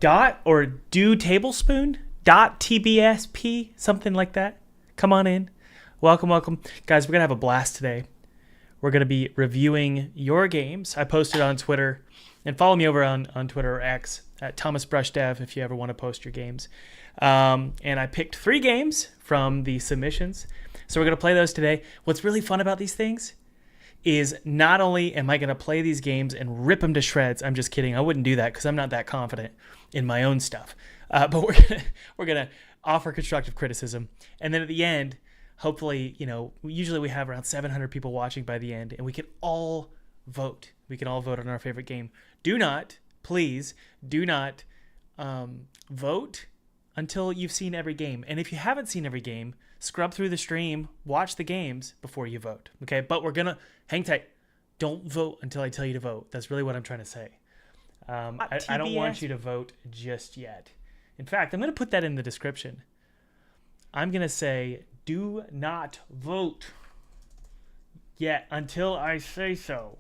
Dot or do tablespoon? Dot TBSP? Something like that. Come on in. Welcome, welcome. Guys, we're going to have a blast today. We're going to be reviewing your games. I posted on Twitter, and follow me over on Twitter or X at Thomas Brush Dev if you ever want to post your games. And I picked 3 games from the submissions. So we're going to play those today. What's really fun about these things is not only am I going to play these games and rip them to shreds. I'm just kidding. I wouldn't do that because I'm not that confident in my own stuff. But we're gonna offer constructive criticism, and then at the end, hopefully, usually we have around 700 people watching by the end, and we can all vote. We can all vote on our favorite game. Please do not vote until you've seen every game. And if you haven't seen every game, scrub through the stream, watch the games before you vote. Okay, but we're gonna hang tight. Don't vote until I tell you to vote. That's really what I'm trying to say. I don't want you to vote just yet. In fact, I'm going to put that in the description. I'm going to say, do not vote yet until I say so.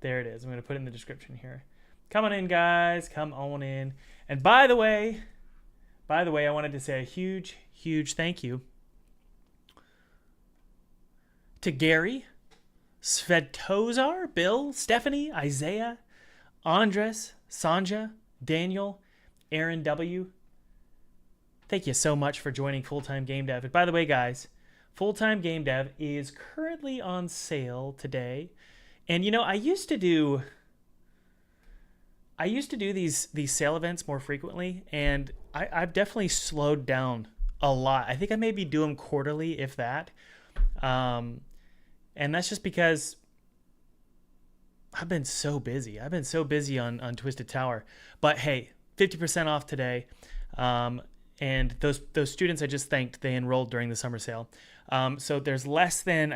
There it is. I'm going to put it in the description here. Come on in, guys. Come on in. And by the way, I wanted to say a huge, huge thank you to Gary, Svetozar, Bill, Stephanie, Isaiah, Andres, Sanja, Daniel, Aaron W. Thank you so much for joining Full-Time Game Dev. And by the way, guys, Full-Time Game Dev is currently on sale today. And I used to do these sale events more frequently, and I've definitely slowed down a lot. I think I maybe do them quarterly, if that. And that's just because I've been so busy. I've been so busy on Twisted Tower. But hey, 50% off today. And those students I just thanked, they enrolled during the summer sale. So there's less than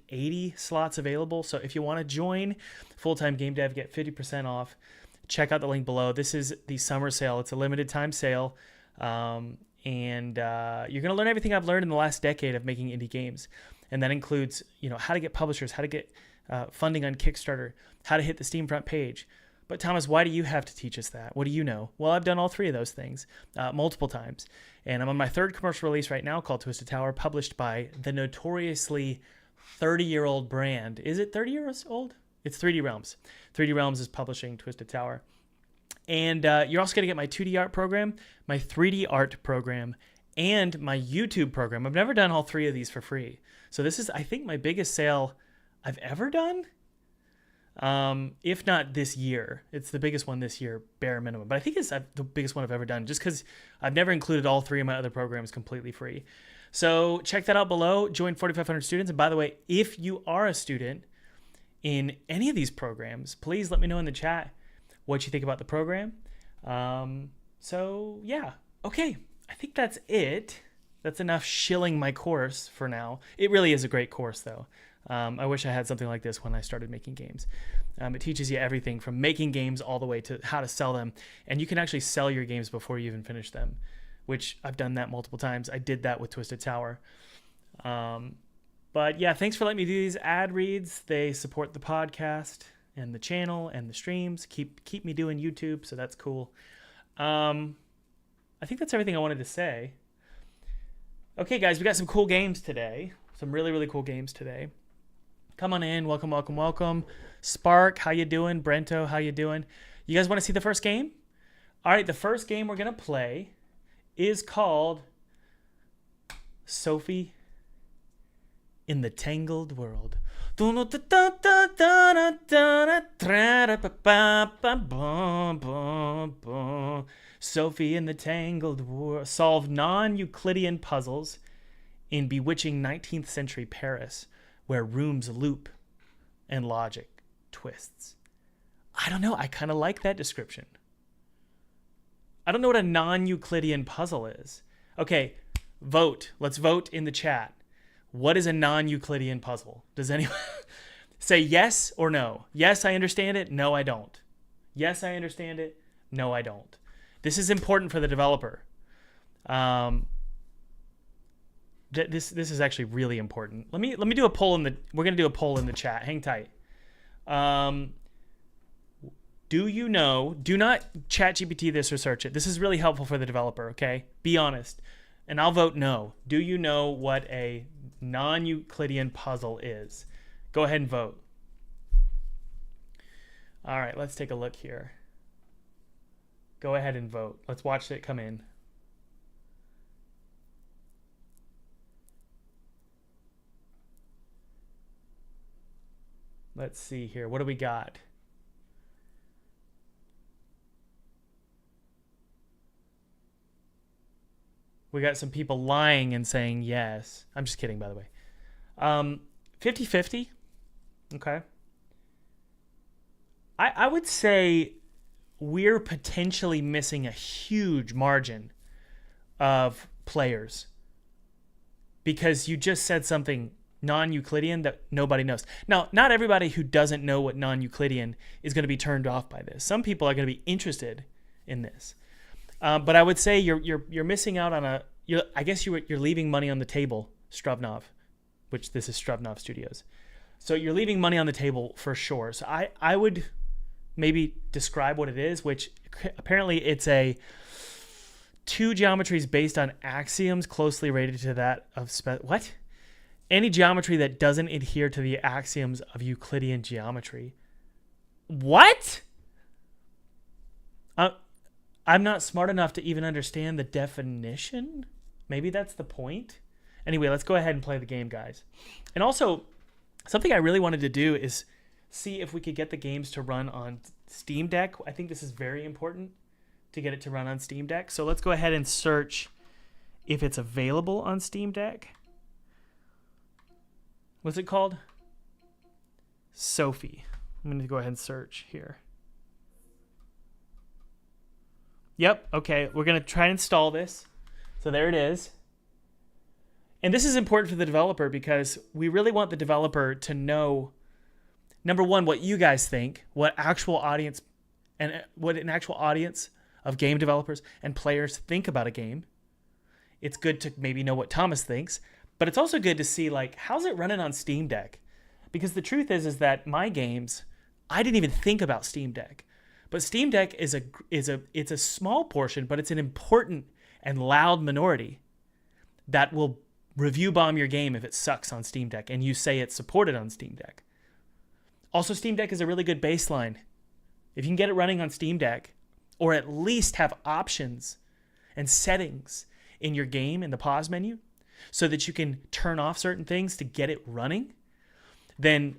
80 slots available. So if you want to join Full-Time Game Dev, get 50% off. Check out the link below. This is the summer sale. It's a limited time sale. And you're going to learn everything I've learned in the last decade of making indie games. And that includes, how to get publishers, how to get funding on Kickstarter, how to hit the Steam front page. But Thomas, why do you have to teach us that? What do you know? Well, I've done all 3 of those things multiple times. And I'm on my 3rd commercial release right now called Twisted Tower, published by the notoriously 30-year-old brand. Is it 30 years old? It's 3D Realms. 3D Realms is publishing Twisted Tower. And you're also going to get my 2D art program, my 3D art program, and my YouTube program. I've never done all 3 of these for free. So this is, I think, my biggest sale I've ever done. If not this year. It's the biggest one this year, bare minimum. But I think it's the biggest one I've ever done, just because I've never included all 3 of my other programs completely free. So check that out below. Join 4,500 students. And by the way, if you are a student in any of these programs, please let me know in the chat what you think about the program. So yeah, okay. I think that's it. That's enough shilling my course for now. It really is a great course, though. I wish I had something like this when I started making games. It teaches you everything from making games all the way to how to sell them. And you can actually sell your games before you even finish them, which I've done that multiple times. I did that with Twisted Tower. But yeah, thanks for letting me do these ad reads. They support the podcast and the channel and the streams. Keep me doing YouTube, so that's cool. I think that's everything I wanted to say. Okay, guys, we got some cool games today. Some really, really cool games today. Come on in. Welcome, welcome, welcome. Spark, how you doing? Brento, how you doing? You guys want to see the first game? All right, the first game we're going to play is called Sophie in the Tangled World. Sophie in the Tangled World. Solve non-Euclidean puzzles in bewitching 19th century Paris, where rooms loop and logic twists. I don't know. I kind of like that description. I don't know what a non-Euclidean puzzle is. Okay, vote. Let's vote in the chat. What is a non-Euclidean puzzle? Does anyone say yes or no? Yes, I understand it. No, I don't. Yes, I understand it. No, I don't. This is important for the developer. This is actually really important. Let me do a poll we're gonna do a poll in the chat. Hang tight. Do you know? Do not ChatGPT this or search it. This is really helpful for the developer, okay? Be honest. And I'll vote no. Do you know what a non-Euclidean puzzle is? Go ahead and vote. All right, let's take a look here. Go ahead and vote. Let's watch it come in. Let's see here. What do we got? We got some people lying and saying yes. I'm just kidding, by the way. 50-50. Okay. I would say we're potentially missing a huge margin of players because you just said something non-Euclidean that nobody knows. Now, not everybody who doesn't know what non-Euclidean is going to be turned off by this. Some people are going to be interested in this. But I would say you're missing out on I guess you're leaving money on the table, Strubnov, which this is Strubnov Studios. So you're leaving money on the table for sure. So I would maybe describe what it is, which apparently it's two geometries based on axioms closely related to that of what? Any geometry that doesn't adhere to the axioms of Euclidean geometry. What? I'm not smart enough to even understand the definition. Maybe that's the point. Anyway, let's go ahead and play the game, guys. And also, something I really wanted to do is see if we could get the games to run on Steam Deck. I think this is very important to get it to run on Steam Deck. So let's go ahead and search if it's available on Steam Deck. What's it called? Sophie. I'm going to go ahead and search here. Yep, okay, we're going to try and install this. So there it is. And this is important for the developer because we really want the developer to know, number one, what you guys think, what an actual audience of game developers and players think about a game. It's good to maybe know what Thomas thinks, but it's also good to see, like, how's it running on Steam Deck? Because the truth is that my games, I didn't even think about Steam Deck. But Steam Deck is a small portion, but it's an important and loud minority that will review bomb your game if it sucks on Steam Deck and you say it's supported on Steam Deck. Also, Steam Deck is a really good baseline. If you can get it running on Steam Deck, or at least have options and settings in your game in the pause menu so that you can turn off certain things to get it running, then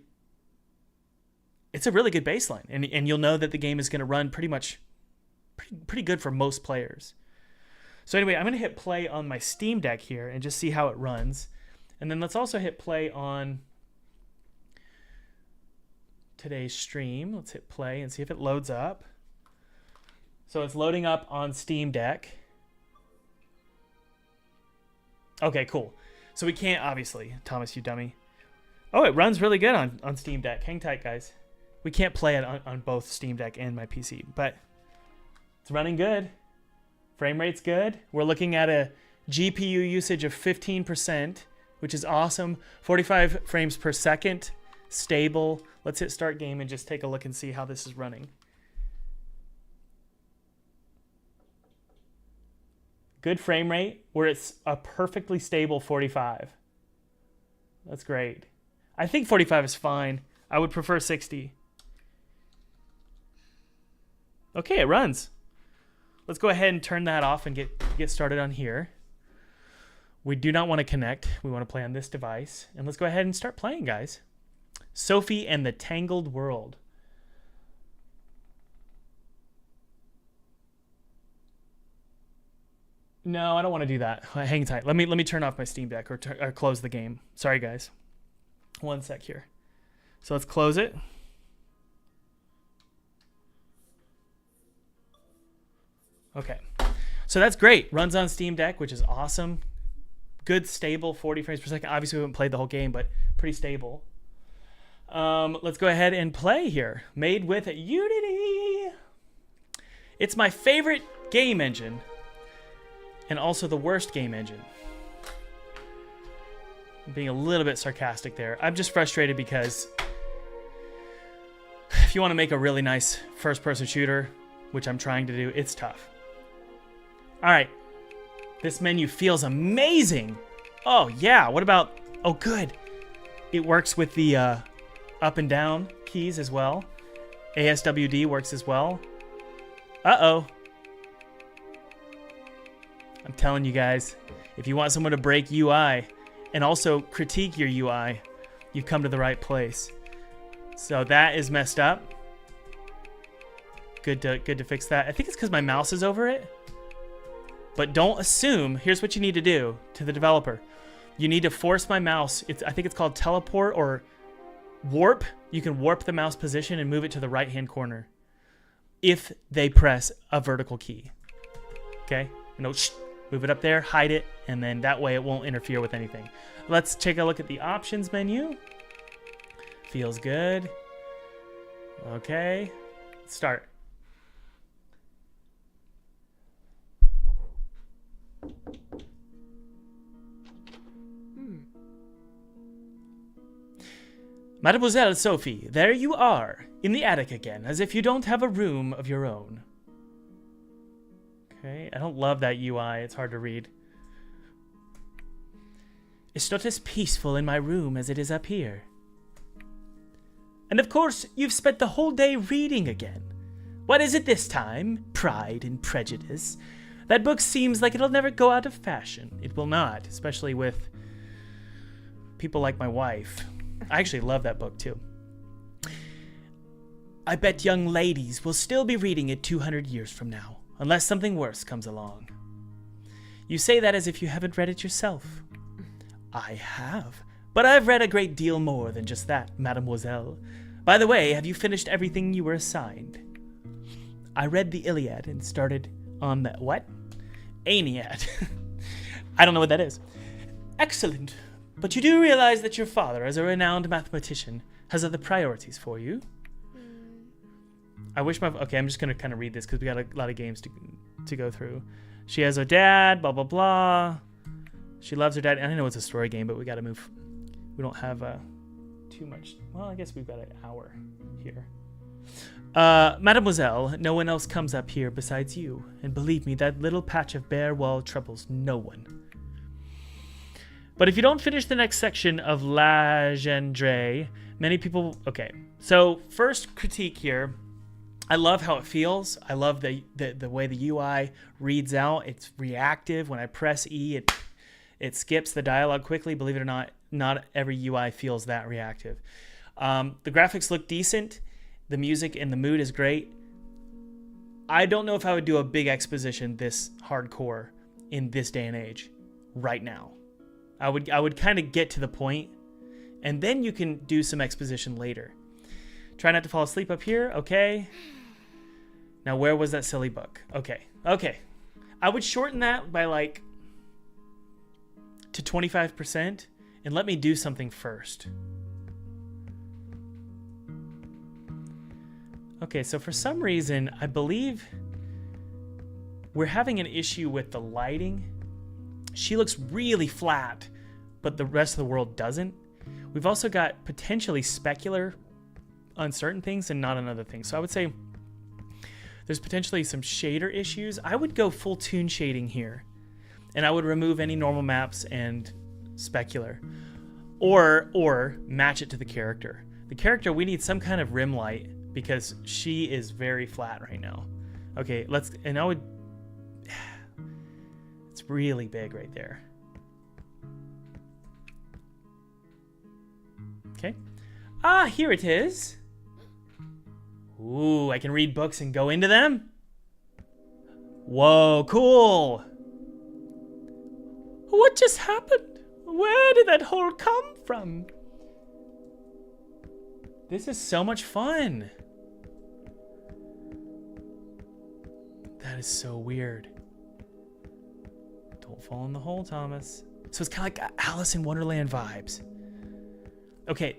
it's a really good baseline, and you'll know that the game is going to run pretty good for most players. So anyway, I'm going to hit play on my Steam Deck here and just see how it runs. And then let's also hit play on today's stream. Let's hit play and see if it loads up. So it's loading up on Steam Deck. Okay, cool. So we can't, obviously, Thomas, you dummy. Oh, it runs really good on Steam Deck. Hang tight, guys. We can't play it on both Steam Deck and my PC, but it's running good. Frame rate's good. We're looking at a GPU usage of 15%, which is awesome. 45 frames per second, stable. Let's hit start game and just take a look and see how this is running. Good frame rate, where it's a perfectly stable 45. That's great. I think 45 is fine. I would prefer 60. Okay, it runs. Let's go ahead and turn that off and get started on here. We do not want to connect. We want to play on this device. And let's go ahead and start playing, guys. Sophie and the Tangled World. No, I don't want to do that. Hang tight. Let me turn off my Steam Deck or close the game. Sorry, guys. One sec here. So let's close it. Okay. So that's great. Runs on Steam Deck, which is awesome. Good, stable, 40 frames per second. Obviously, we haven't played the whole game, but pretty stable. Let's go ahead and play here. Made with Unity. It's my favorite game engine. And also the worst game engine. I'm being a little bit sarcastic there. I'm just frustrated because if you want to make a really nice first-person shooter, which I'm trying to do, it's tough. All right. This menu feels amazing. Oh, yeah. What about... Oh, good. It works with the up and down keys as well. ASWD works as well. Uh-oh. I'm telling you guys, if you want someone to break UI and also critique your UI, you've come to the right place. So that is messed up. Good to fix that. I think it's because my mouse is over it. But don't assume. Here's what you need to do to the developer. You need to force my mouse. I think it's called teleport or warp. You can warp the mouse position and move it to the right-hand corner if they press a vertical key. Okay? Move it up there, hide it, and then that way it won't interfere with anything. Let's take a look at the options menu. Feels good. Okay. Start. Mademoiselle Sophie, there you are, in the attic again, as if you don't have a room of your own. Okay, I don't love that UI, it's hard to read. It's not as peaceful in my room as it is up here. And of course, you've spent the whole day reading again. What is it this time? Pride and Prejudice. That book seems like it'll never go out of fashion. It will not, especially with people like my wife. I actually love that book too. I bet young ladies will still be reading it 200 years from now, unless something worse comes along. You say that as if you haven't read it yourself. I have, but I've read a great deal more than just that, mademoiselle. By the way, have you finished everything you were assigned? I read the Iliad and started on the what? Aeneid. I don't know what that is. Excellent. But you do realize that your father, as a renowned mathematician, has other priorities for you? I wish my... Okay, I'm just going to kind of read this because we got a lot of games to go through. She has her dad, blah, blah, blah. She loves her dad. I know it's a story game, but we got to move. We don't have too much. Well, I guess we've got an hour here. Mademoiselle, no one else comes up here besides you. And believe me, that little patch of bare wall troubles no one. But if you don't finish the next section of La Gendre, many people... Okay, so first critique here. I love how it feels. I love the way the UI reads out. It's reactive. When I press E, it skips the dialogue quickly. Believe it or not every UI feels that reactive. The graphics look decent. The music and the mood is great. I don't know if I would do a big exposition this hardcore in this day and age right now. I would kind of get to the point, and then you can do some exposition later. Try not to fall asleep up here. Okay. Now, where was that silly book? Okay. I would shorten that by to 25% and let me do something first. Okay, so for some reason, I believe we're having an issue with the lighting. She looks really flat, but the rest of the world doesn't. We've also got potentially specular on certain things and not on other things. So I would say there's potentially some shader issues. I would go full toon shading here, and I would remove any normal maps and specular, or match it to the character. The character, we need some kind of rim light because she is very flat right now. Okay, it's really big right there. Okay. Ah, here it is. Ooh, I can read books and go into them. Whoa, cool. What just happened? Where did that hole come from? This is so much fun. That is so weird. Don't fall in the hole, Thomas. So it's kind of like Alice in Wonderland vibes. Okay,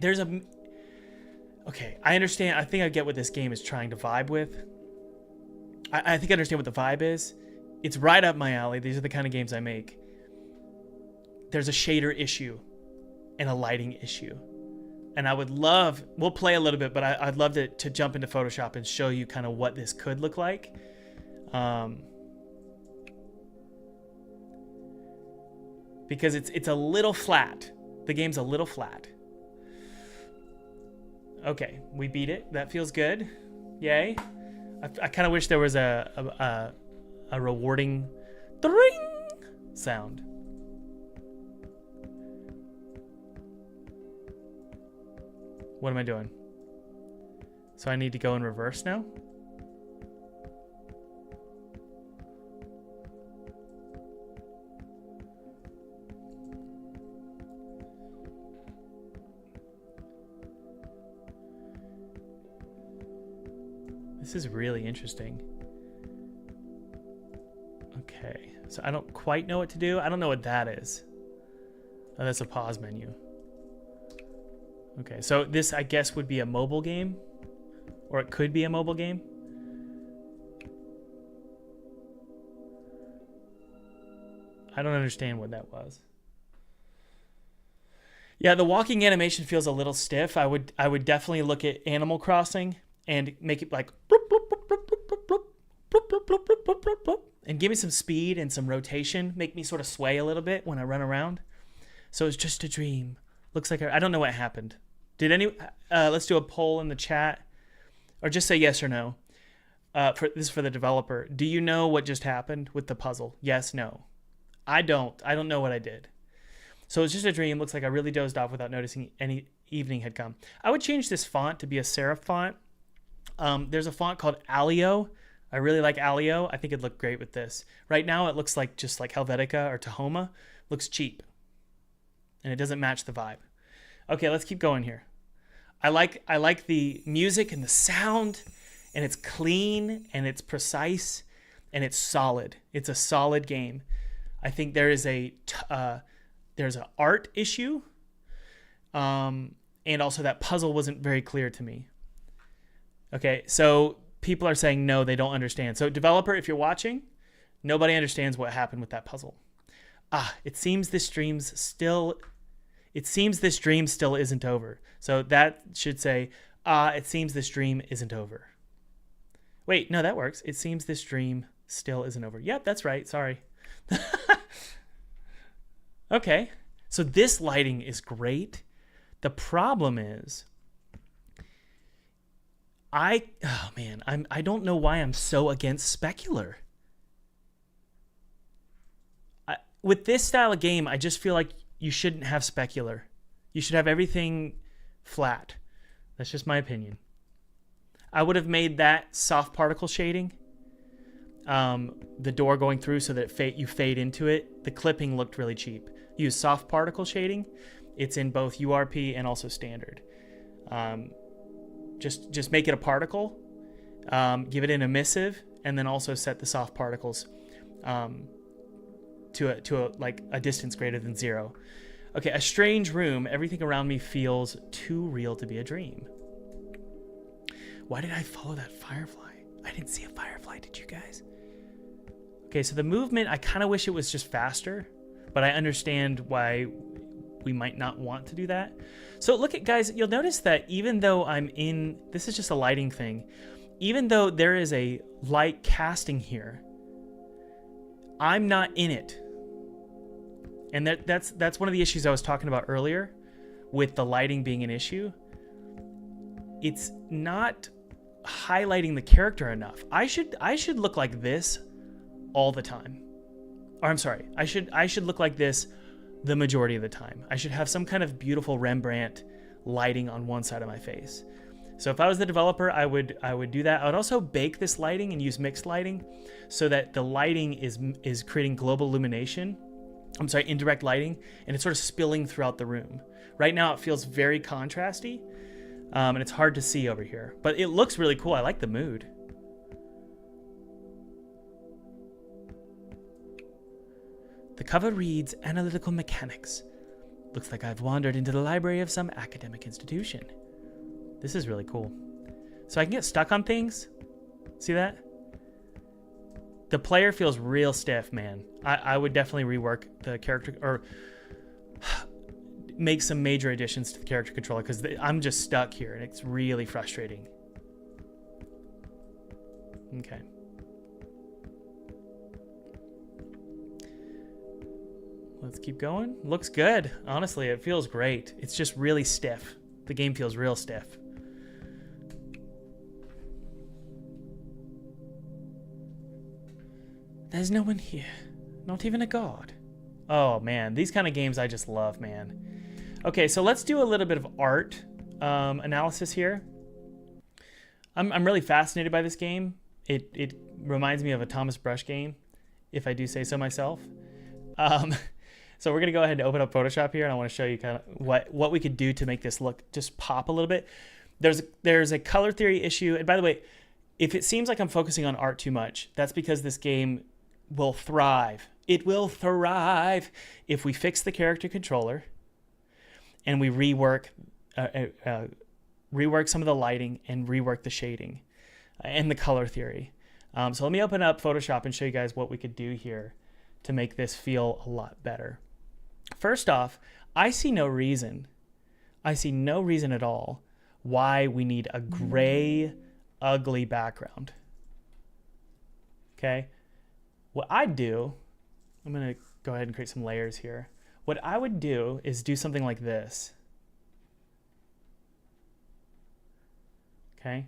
I understand. I think I get what this game is trying to vibe with. I think I understand what the vibe is. It's right up my alley. These are the kind of games I make. There's a shader issue and a lighting issue. And I would love, we'll play a little bit, but I'd love to jump into Photoshop and show you kind of what this could look like. Because it's a little flat. The game's a little flat. Okay, we beat it. That feels good. Yay. I kind of wish there was a rewarding ding sound. What am I doing? So I need to go in reverse now? This is really interesting. Okay, so I don't quite know what to do. I don't know what that is. Oh, that's a pause menu. Okay, so this, I guess, would be a mobile game, or it could be a mobile game. I don't understand what that was. Yeah, the walking animation feels a little stiff. I would definitely look at Animal Crossing and make it like and give me some speed and some rotation. Make me sort of sway a little bit when I run around. So it's just a dream. Looks like I don't know what happened. Did any? Let's do a poll in the chat, or just say yes or no. This is for the developer. Do you know what just happened with the puzzle? Yes, no. I don't. I don't know what I did. So it's just a dream. Looks like I really dozed off without noticing any evening had come. I would change this font to be a serif font. There's a font called Alio. I really like Alio. I think it'd look great with this. Right now, it looks like just like Helvetica or Tahoma. Looks cheap. And it doesn't match the vibe. Okay, let's keep going here. I like the music and the sound, and it's clean and it's precise and it's solid. It's a solid game. I think there is there's an art issue, and also that puzzle wasn't very clear to me. Okay, so people are saying no, they don't understand. So developer, if you're watching, nobody understands what happened with that puzzle. It seems this dream still isn't over. So that should say, it seems this dream isn't over. Wait, no, that works. It seems this dream still isn't over. Yep, that's right. Sorry. Okay, so this lighting is great. The problem is, I don't know why I'm so against specular. With this style of game, I just feel like you shouldn't have specular. You should have everything flat. That's just my opinion. I would have made that soft particle shading. The door going through so that you fade into it. The clipping looked really cheap. Use soft particle shading. It's in both URP and also standard. Just make it a particle. Give it an emissive, and then also set the soft particles to a distance greater than 0. Okay, a strange room. Everything around me feels too real to be a dream. Why did I follow that firefly? I didn't see a firefly, did you guys? Okay, so the movement, I kind of wish it was just faster, but I understand why we might not want to do that. So look at, guys, you'll notice that even though this is just a lighting thing, even though there is a light casting here, I'm not in it. And that's one of the issues I was talking about earlier with the lighting being an issue. It's not highlighting the character enough. I should look like this all the time. Or I'm sorry, I should look like this the majority of the time. I should have some kind of beautiful Rembrandt lighting on one side of my face. So if I was the developer, I would do that. I would also bake this lighting and use mixed lighting so that the lighting is creating global illumination. I'm sorry, indirect lighting, and it's sort of spilling throughout the room. Right now it feels very contrasty, and it's hard to see over here. But it looks really cool. I like the mood. The cover reads, Analytical Mechanics. Looks like I've wandered into the library of some academic institution. This is really cool. So I can get stuck on things. See that? The player feels real stiff, man. I would definitely rework the character, or make some major additions to the character controller because I'm just stuck here and it's really frustrating. Okay. Let's keep going. Looks good. Honestly, it feels great. It's just really stiff. The game feels real stiff. There's no one here. Not even a guard. Oh, man. These kind of games I just love, man. Okay, so let's do a little bit of art analysis here. I'm really fascinated by this game. It reminds me of a Thomas Brush game, if I do say so myself. So we're going to go ahead and open up Photoshop here, and I want to show you kind of what we could do to make this look just pop a little bit. There's a color theory issue. And by the way, if it seems like I'm focusing on art too much, that's because this game will thrive. It will thrive if we fix the character controller and we rework some of the lighting and rework the shading and the color theory. So let me open up Photoshop and show you guys what we could do here to make this feel a lot better. First off, I see no reason at all why we need a gray, ugly background. Okay? What I'd do, I'm going to go ahead and create some layers here. What I would do is do something like this. Okay?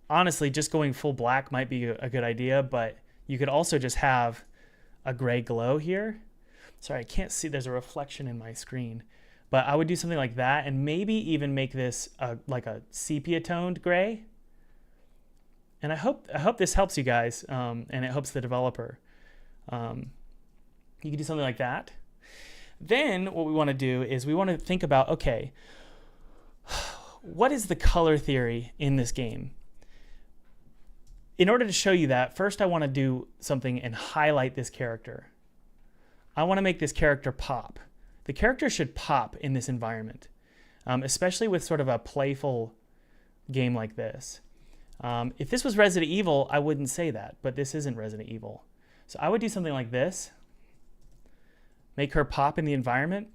Honestly, just going full black might be a good idea, but you could also just have a gray glow here. Sorry, I can't see. There's a reflection in my screen. But I would do something like that and maybe even make this like a sepia toned gray. And I hope this helps you guys and it helps the developer. You can do something like that. Then what we want to do is we want to think about, okay, what is the color theory in this game? In order to show you that, first I want to do something and highlight this character. I want to make this character pop. The character should pop in this environment, especially with sort of a playful game like this. If this was Resident Evil, I wouldn't say that, but this isn't Resident Evil. So I would do something like this, make her pop in the environment,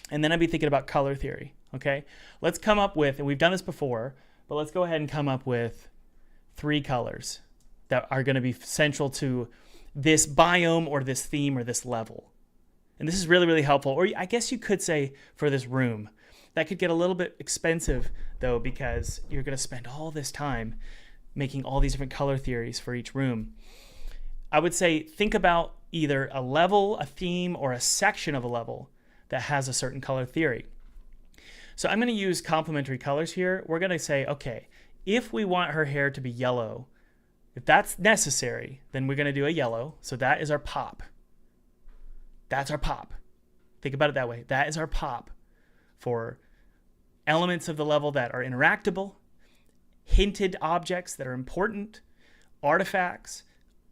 and then I'd be thinking about color theory, okay? Let's come up with, and we've done this before, but let's go ahead and come up with 3 colors that are going to be central to this biome or this theme or this level. And this is really, really helpful. Or I guess you could say for this room. That could get a little bit expensive, though, because you're going to spend all this time making all these different color theories for each room. I would say think about either a level, a theme, or a section of a level that has a certain color theory. So I'm going to use complementary colors here. We're going to say, okay, if we want her hair to be yellow, if that's necessary, then we're going to do a yellow. So that is our pop. That's our pop. Think about it that way. That is our pop for elements of the level that are interactable, hinted objects that are important, artifacts,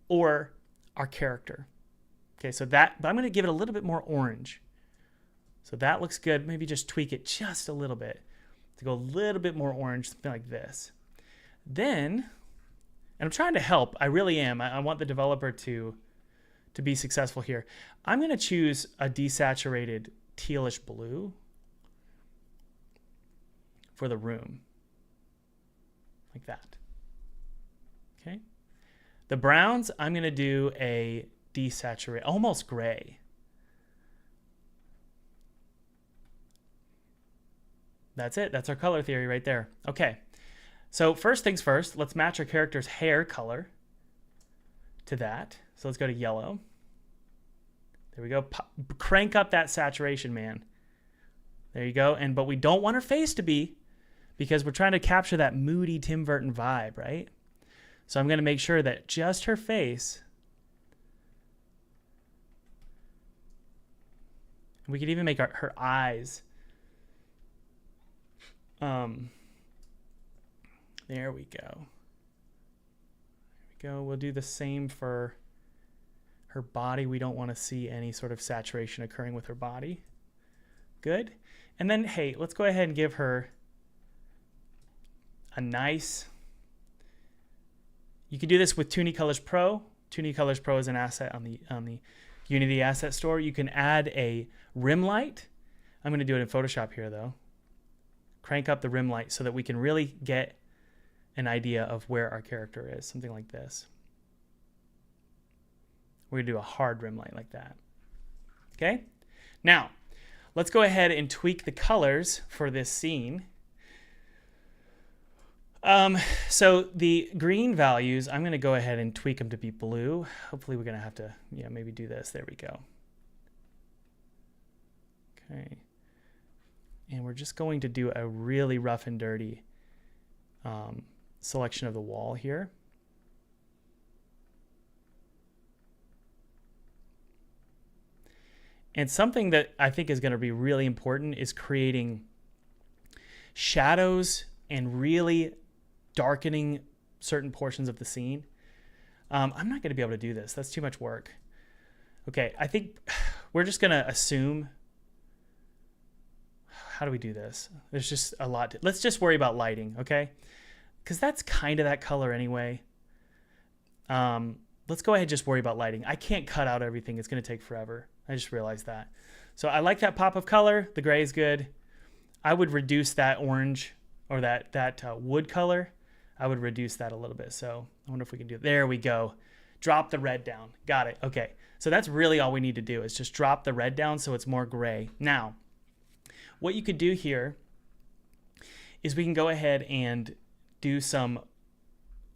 or our character. Okay, so that, but I'm going to give it a little bit more orange. So that looks good. Maybe just tweak it just a little bit to go a little bit more orange, something like this. Then, and I'm trying to help. I really am. I want the developer to be successful here. I'm going to choose a desaturated tealish blue for the room, like that. Okay. The browns, I'm going to do a desaturated, almost gray. That's it. That's our color theory right there. Okay. So first things first, let's match our character's hair color to that. So let's go to yellow. There we go. Crank up that saturation, man. There you go. But we don't want her face to be, because we're trying to capture that moody Tim Burton vibe, right? So I'm going to make sure that just her face. We could even make her eyes. There we go. There we go. We'll do the same for her body. We don't want to see any sort of saturation occurring with her body. Good. And then, hey, let's go ahead and give her a nice... You can do this with Toonie Colors Pro. Toonie Colors Pro is an asset on the Unity Asset Store. You can add a rim light I'm going to do it in Photoshop here though. Crank up the rim light so that we can really get an idea of where our character is. Something like this. We're going to do a hard rim light like that. Okay? Now, let's go ahead and tweak the colors for this scene. So the green values, I'm going to go ahead and tweak them to be blue. Hopefully we're going to have to, maybe do this. There we go. Okay. And we're just going to do a really rough and dirty selection of the wall here. And something that I think is going to be really important is creating shadows and really darkening certain portions of the scene. I'm not going to be able to do this. That's too much work. Okay, I think we're just going to assume. How do we do this? There's just a lot. Let's just worry about lighting, okay? Because that's kind of that color anyway. Let's go ahead and just worry about lighting. I can't cut out everything. It's going to take forever. I just realized that. So I like that pop of color. The gray is good. I would reduce that orange or that wood color. I would reduce that a little bit. So I wonder if we can do it. There we go. Drop the red down. Got it. Okay. So that's really all we need to do is just drop the red down so it's more gray. Now, what you could do here is we can go ahead and do some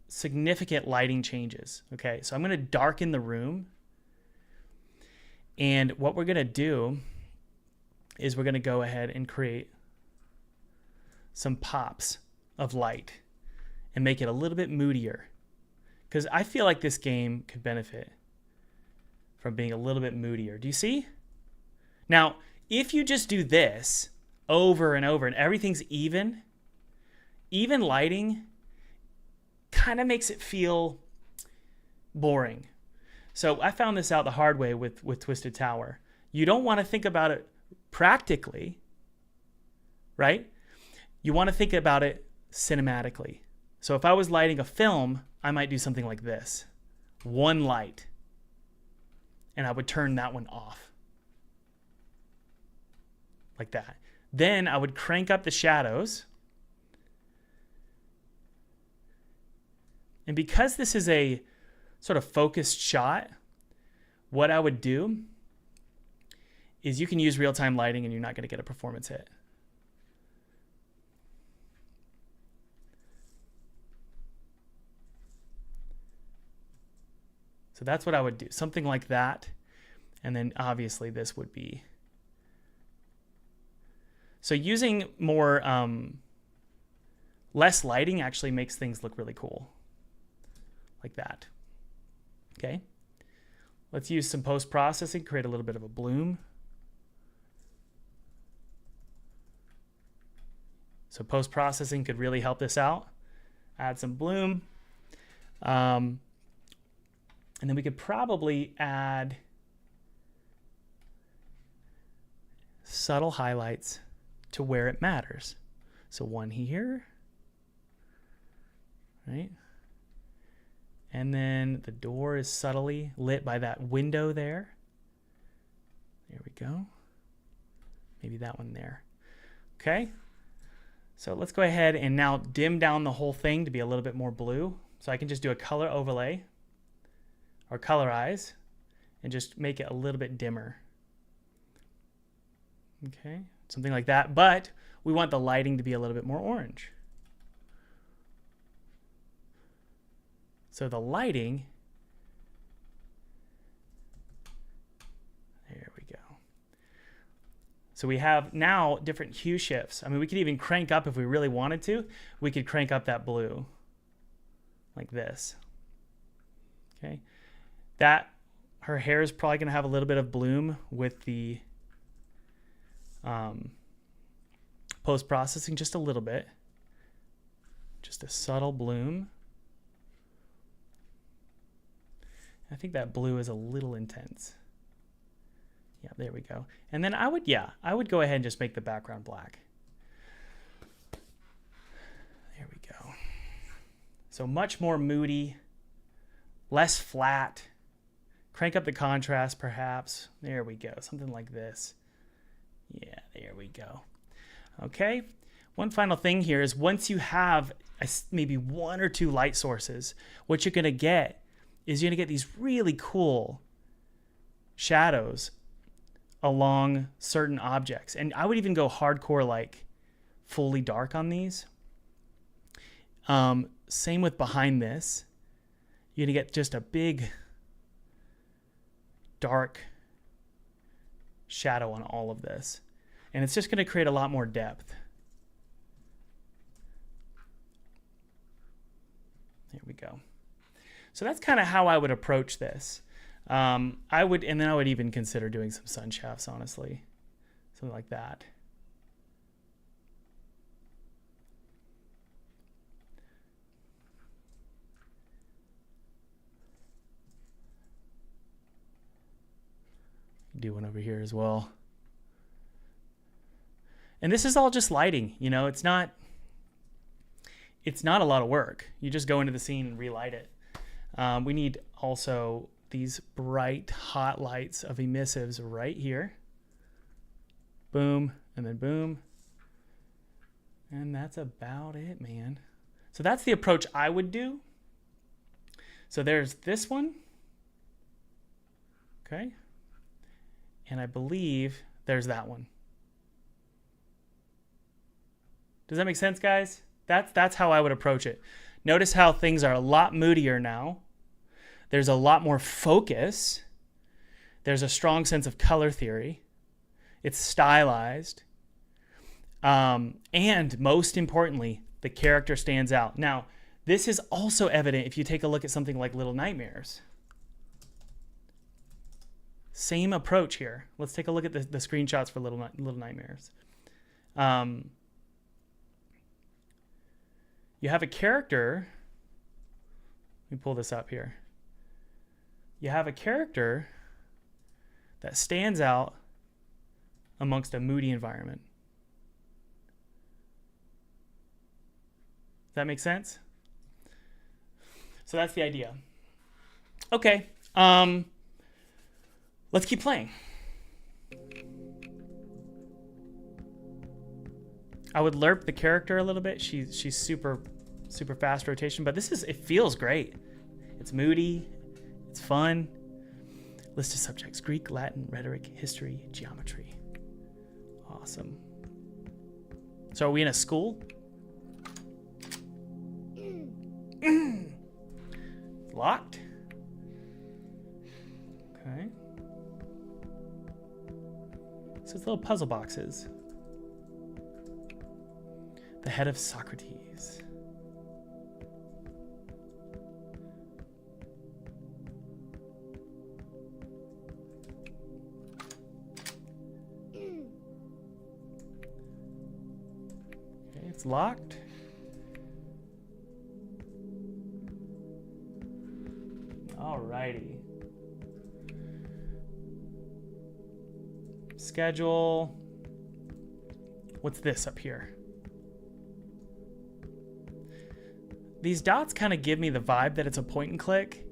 significant lighting changes. Okay. So I'm going to darken the room. And what we're going to do is we're going to go ahead and create some pops of light and make it a little bit moodier. Because I feel like this game could benefit from being a little bit moodier. Do you see? Now, if you just do this over and over and everything's even lighting kind of makes it feel boring. So I found this out the hard way with Twisted Tower. You don't want to think about it practically, right? You want to think about it cinematically. So if I was lighting a film, I might do something like this. One light. And I would turn that one off. Like that. Then I would crank up the shadows. And because this is a sort of focused shot, what I would do is you can use real-time lighting and you're not going to get a performance hit. So that's what I would do, something like that. And then obviously this would be. So using more, less lighting actually makes things look really cool. Like that. Okay. Let's use some post-processing, create a little bit of a bloom. So post-processing could really help this out. Add some bloom. And then we could probably add subtle highlights to where it matters. So one here, right? And then the door is subtly lit by that window there. There we go. Maybe that one there. Okay. So let's go ahead and now dim down the whole thing to be a little bit more blue. So I can just do a color overlay or colorize and just make it a little bit dimmer. Okay. Something like that. But we want the lighting to be a little bit more orange. So the lighting, there we go. So we have now different hue shifts. I mean, we could even crank up if we really wanted to. We could crank up that blue like this. Okay. Her hair is probably going to have a little bit of bloom with the post-processing, just a little bit. Just a subtle bloom. I think that blue is a little intense. Yeah, there we go. And then I would go ahead and just make the background black. There we go. So much more moody, less flat. Crank up the contrast perhaps. There we go. Something like this. Yeah, There we go. Okay. One final thing here is once you have maybe one or two light sources, what you're going to get is you're going to get these really cool shadows along certain objects. And I would even go hardcore, like fully dark on these. Same with behind this. You're going to get just a big dark shadow on all of this. And it's just going to create a lot more depth. There we go. So that's kind of how I would approach this. I would even consider doing some sun shafts, honestly. Something like that. Do one over here as well. And this is all just lighting, you know, it's not a lot of work. You just go into the scene and relight it. We need also these bright hot lights of emissives right here. Boom, and then boom. And that's about it, man. So that's the approach I would do. So there's this one. Okay. And I believe there's that one. Does that make sense, guys? That's how I would approach it. Notice how things are a lot moodier now. There's a lot more focus. There's a strong sense of color theory. It's stylized. And most importantly, the character stands out. Now, this is also evident if you take a look at something like Little Nightmares. Same approach here. Let's take a look at the screenshots for Little Nightmares. You have a character. Let me pull this up here. You have a character that stands out amongst a moody environment. Does that make sense? So that's the idea. Okay. Let's keep playing. I would lerp the character a little bit. She's super fast rotation, but it feels great. It's moody, it's fun. List of subjects: Greek, Latin, rhetoric, history, geometry. Awesome. So are we in a school? Locked. Okay. So it's little puzzle boxes. The head of Socrates. Okay, it's locked. Alrighty. Schedule. What's this up here? These dots kind of give me the vibe that it's a point and click,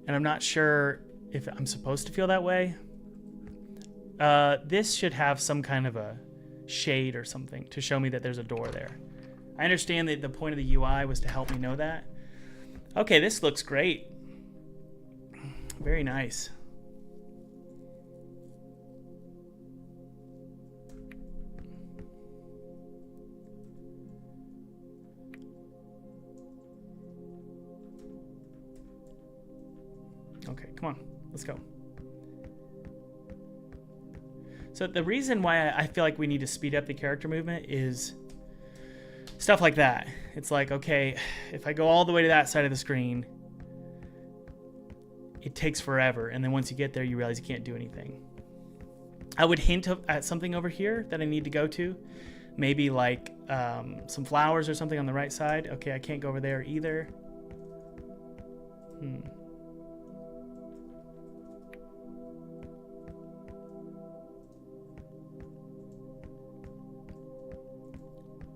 and I'm not sure if I'm supposed to feel that way. This should have some kind of a shade or something to show me that there's a door there. I understand that the point of the UI was to help me know that. Okay, this looks great. Very nice. Okay, come on, let's go. So the reason why I feel like we need to speed up the character movement is stuff like that. It's like, okay, if I go all the way to that side of the screen, it takes forever. And then once you get there, you realize you can't do anything. I would hint at something over here that I need to go to. Maybe like some flowers or something on the right side. Okay, I can't go over there either.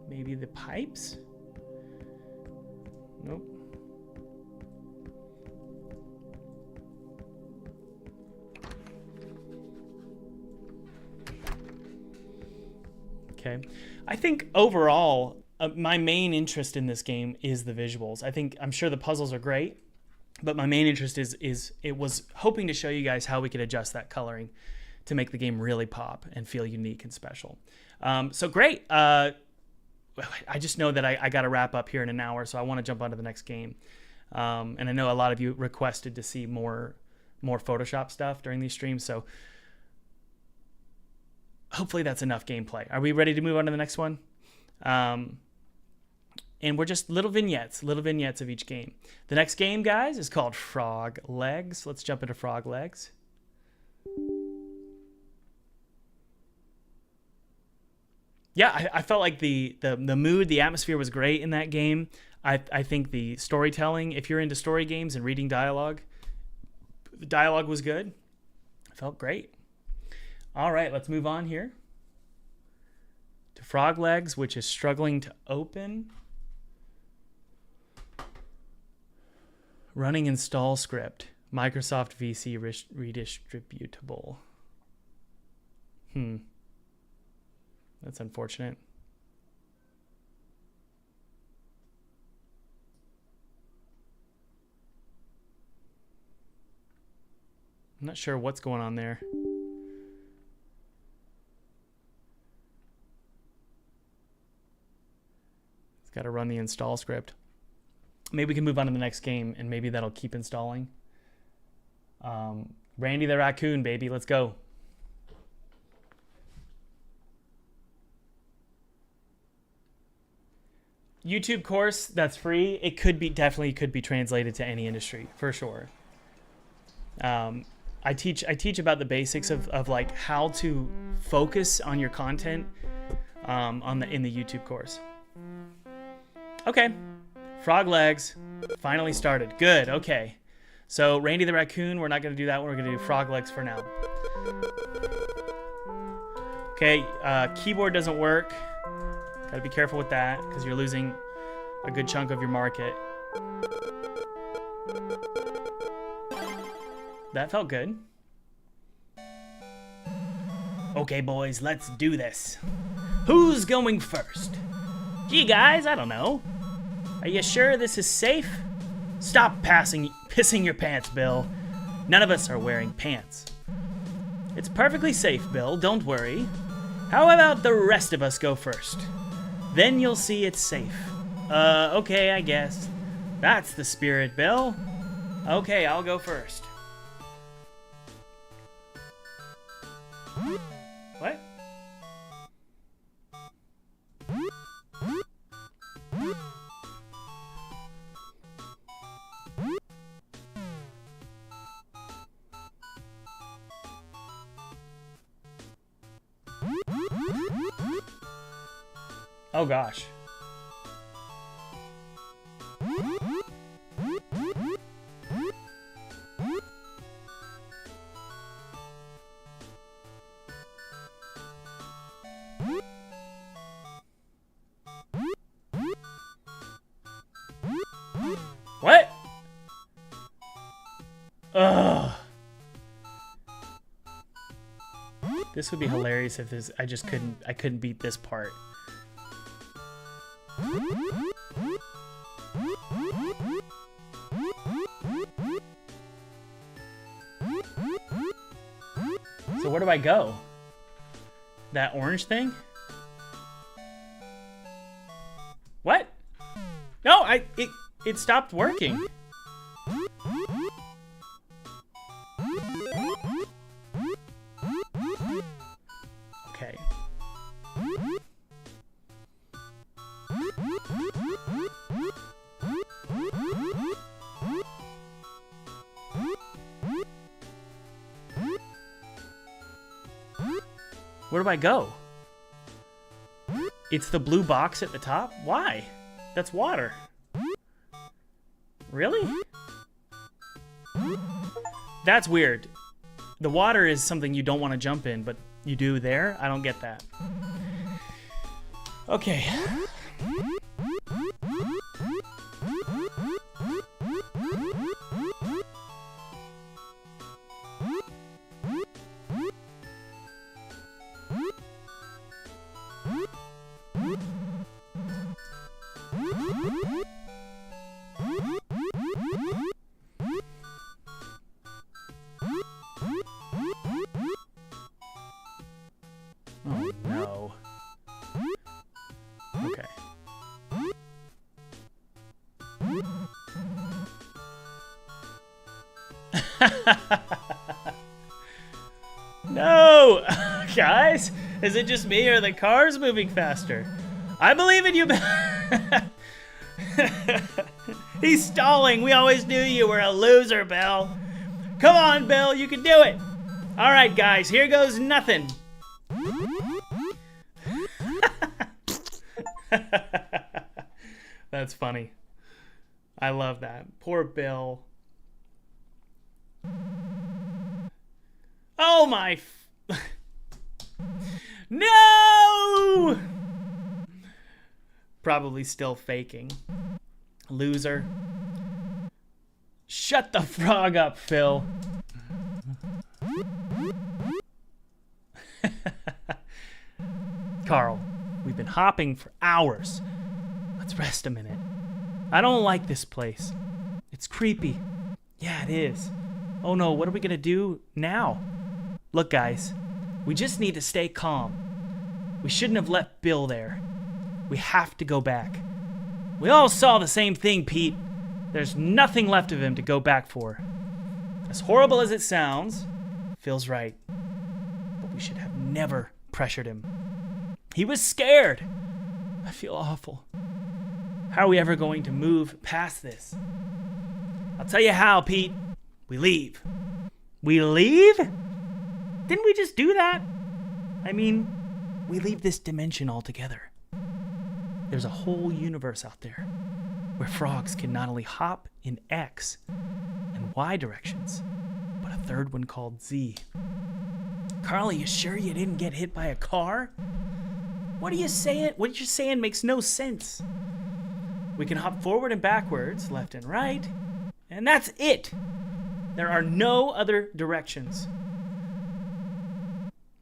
Maybe the pipes? Nope. Okay. I think overall, my main interest in this game is the visuals. I'm sure the puzzles are great, but my main interest is it was hoping to show you guys how we could adjust that coloring to make the game really pop and feel unique and special. So great. I just know that I got to wrap up here in an hour, so I want to jump on to the next game. And I know a lot of you requested to see more Photoshop stuff during these streams, so hopefully that's enough gameplay. Are we ready to move on to the next one? And we're just little vignettes of each game. The next game, guys, is called Frog Legs. Let's jump into Frog Legs. Yeah, I felt like the mood, the atmosphere was great in that game. I think the storytelling, if you're into story games and reading dialogue, the dialogue was good. It felt great. All right, let's move on here to Frog Legs, which is struggling to open. Running install script. Microsoft VC redistributable. That's unfortunate. I'm not sure what's going on there. It's got to run the install script. Maybe we can move on to the next game, and maybe that'll keep installing. Randy the Raccoon, baby. Let's go. YouTube course that's free. It definitely could be translated to any industry for sure. I teach about the basics of like how to focus on your content in the YouTube course. Okay, Frog Legs finally started. Good. Okay, so Randy the Raccoon, we're not going to do that one. We're going to do Frog Legs for now. Okay, keyboard doesn't work. Got to be careful with that because you're losing a good chunk of your market. That felt good. Okay, boys, let's do this. Who's going first? Gee, guys, I don't know. Are you sure this is safe? Stop pissing your pants, Bill. None of us are wearing pants. It's perfectly safe, Bill. Don't worry. How about the rest of us go first? Then you'll see it's safe. Okay, I guess. That's the spirit, Bill. Okay, I'll go first. What? Oh gosh. What? Ugh. This would be hilarious if I couldn't beat this part. So where do I go? That orange thing? What? No, it stopped working. Okay. Where do I go? It's the blue box at the top? Why? That's water. Really? That's weird. The water is something you don't want to jump in, but you do there? I don't get that. Okay. No! Guys, is it just me or are the cars moving faster? I believe in you. He's stalling. We always knew you were a loser, Bill. Come on, Bill. You can do it. All right, guys. Here goes nothing. That's funny. I love that. Poor Bill. Oh my... No! Probably still faking. Loser. Shut the frog up, Phil. Carl, we've been hopping for hours. Let's rest a minute. I don't like this place. It's creepy. Yeah, it is. Oh no, what are we gonna do now? Look, guys, we just need to stay calm. We shouldn't have left Bill there. We have to go back. We all saw the same thing, Pete. There's nothing left of him to go back for. As horrible as it sounds, Phil's right. But we should have never pressured him. He was scared. I feel awful. How are we ever going to move past this? I'll tell you how, Pete. We leave. We leave? Didn't we just do that? I mean, we leave this dimension altogether. There's a whole universe out there where frogs can not only hop in X and Y directions, but a third one called Z. Carly, you sure you didn't get hit by a car? What are you saying? What you're saying makes no sense. We can hop forward and backwards, left and right, and that's it. There are no other directions.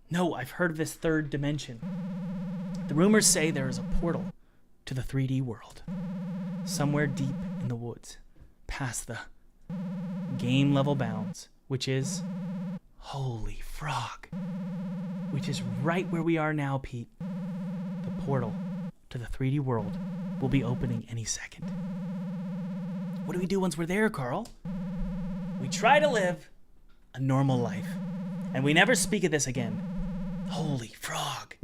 No, I've heard of this third dimension. The rumors say there is a portal to the 3D world, somewhere deep in the woods, past the game level bounds, which is, holy frog, which is right where we are now, Pete. The portal to the 3D world will be opening any second. What do we do once we're there, Carl? We try to live a normal life, and we never speak of this again. Holy frog,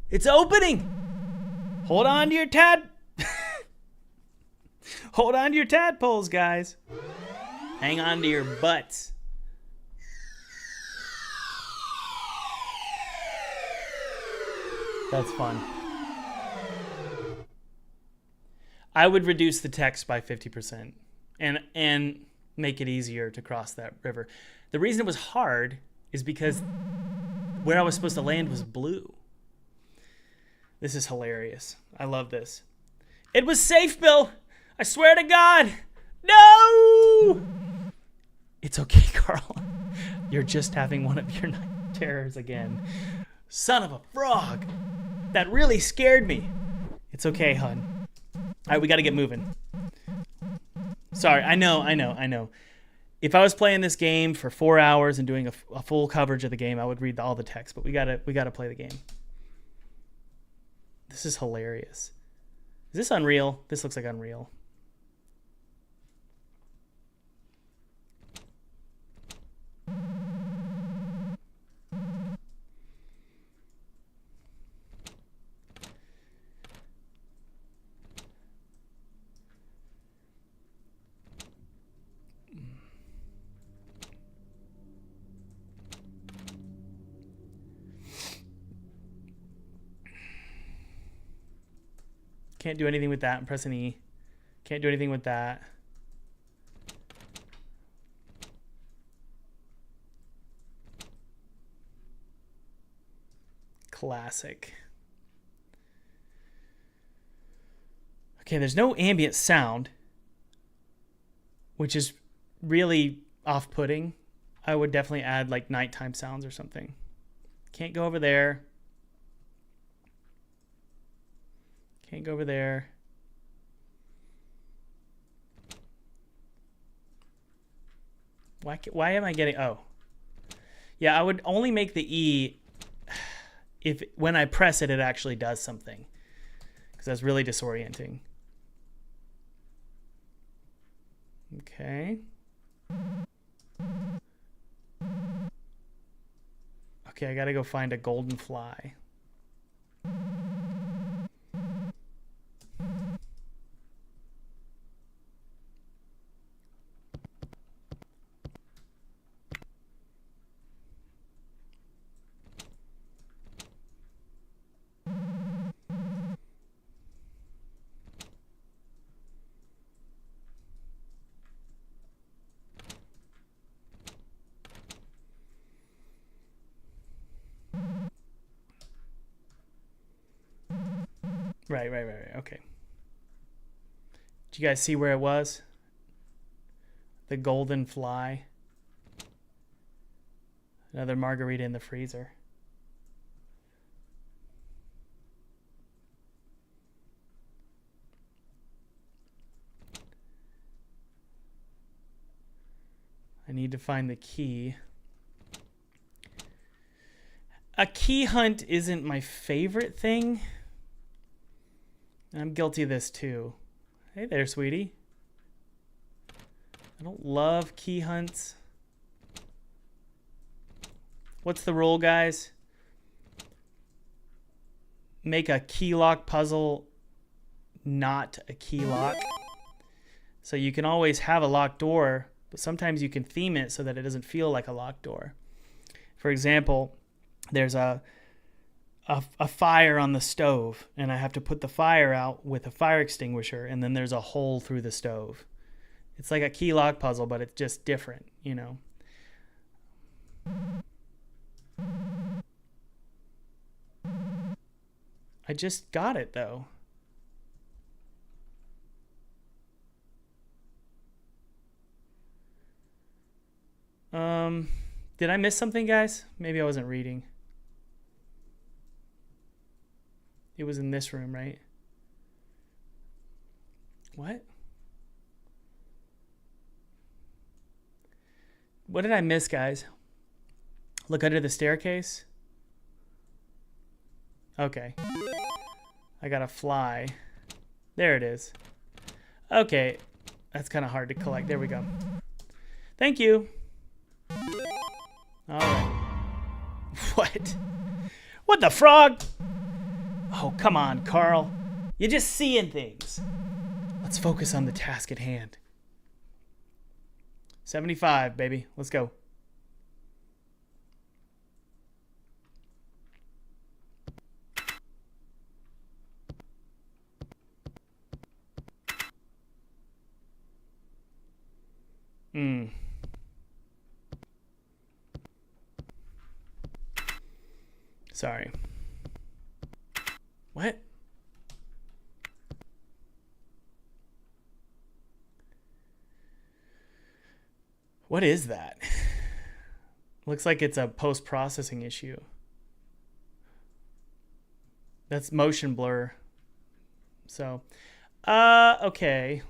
it's opening! Hold on to your Hold on to your tadpoles, guys. Hang on to your butts. That's fun. I would reduce the text by 50% and make it easier to cross that river. The reason it was hard is because where I was supposed to land was blue. This is hilarious. I love this. It was safe, Bill. I swear to God. No! It's okay, Carl. You're just having one of your night terrors again. Son of a frog. That really scared me. It's okay, hun. All right, we got to get moving. Sorry, I know. If I was playing this game for 4 hours and doing a full coverage of the game, I would read all the text, but we gotta play the game. This is hilarious. Is this Unreal? This looks like Unreal. Can't do anything with that. I'm pressing E. Can't do anything with that. Classic. Okay, there's no ambient sound, which is really off-putting. I would definitely add like nighttime sounds or something. Can't go over there. Can't go over there. Why am I getting... Oh. Yeah, I would only make the E if when I press it, it actually does something. Because that's really disorienting. Okay. Okay, I gotta go find a golden fly. Right. Okay. Did you guys see where it was? The golden fly. Another margarita in the freezer. I need to find the key. A key hunt isn't my favorite thing. I'm guilty of this too. Hey there, sweetie. I don't love key hunts. What's the rule, guys? Make a key lock puzzle not a key lock. So you can always have a locked door, but sometimes you can theme it so that it doesn't feel like a locked door. For example, there's a fire on the stove, and I have to put the fire out with a fire extinguisher, and then there's a hole through the stove. It's like a key lock puzzle, but it's just different, you know. I just got it, though. Did I miss something, guys? Maybe I wasn't reading. It was in this room, right? What? What did I miss, guys? Look under the staircase. Okay. I gotta fly. There it is. Okay. That's kind of hard to collect. There we go. Thank you. All right. What? What the frog? Oh, come on, Carl. You're just seeing things. Let's focus on the task at hand. 75, baby. Let's go. Sorry. What? What is that? Looks like it's a post-processing issue. That's motion blur. So, okay.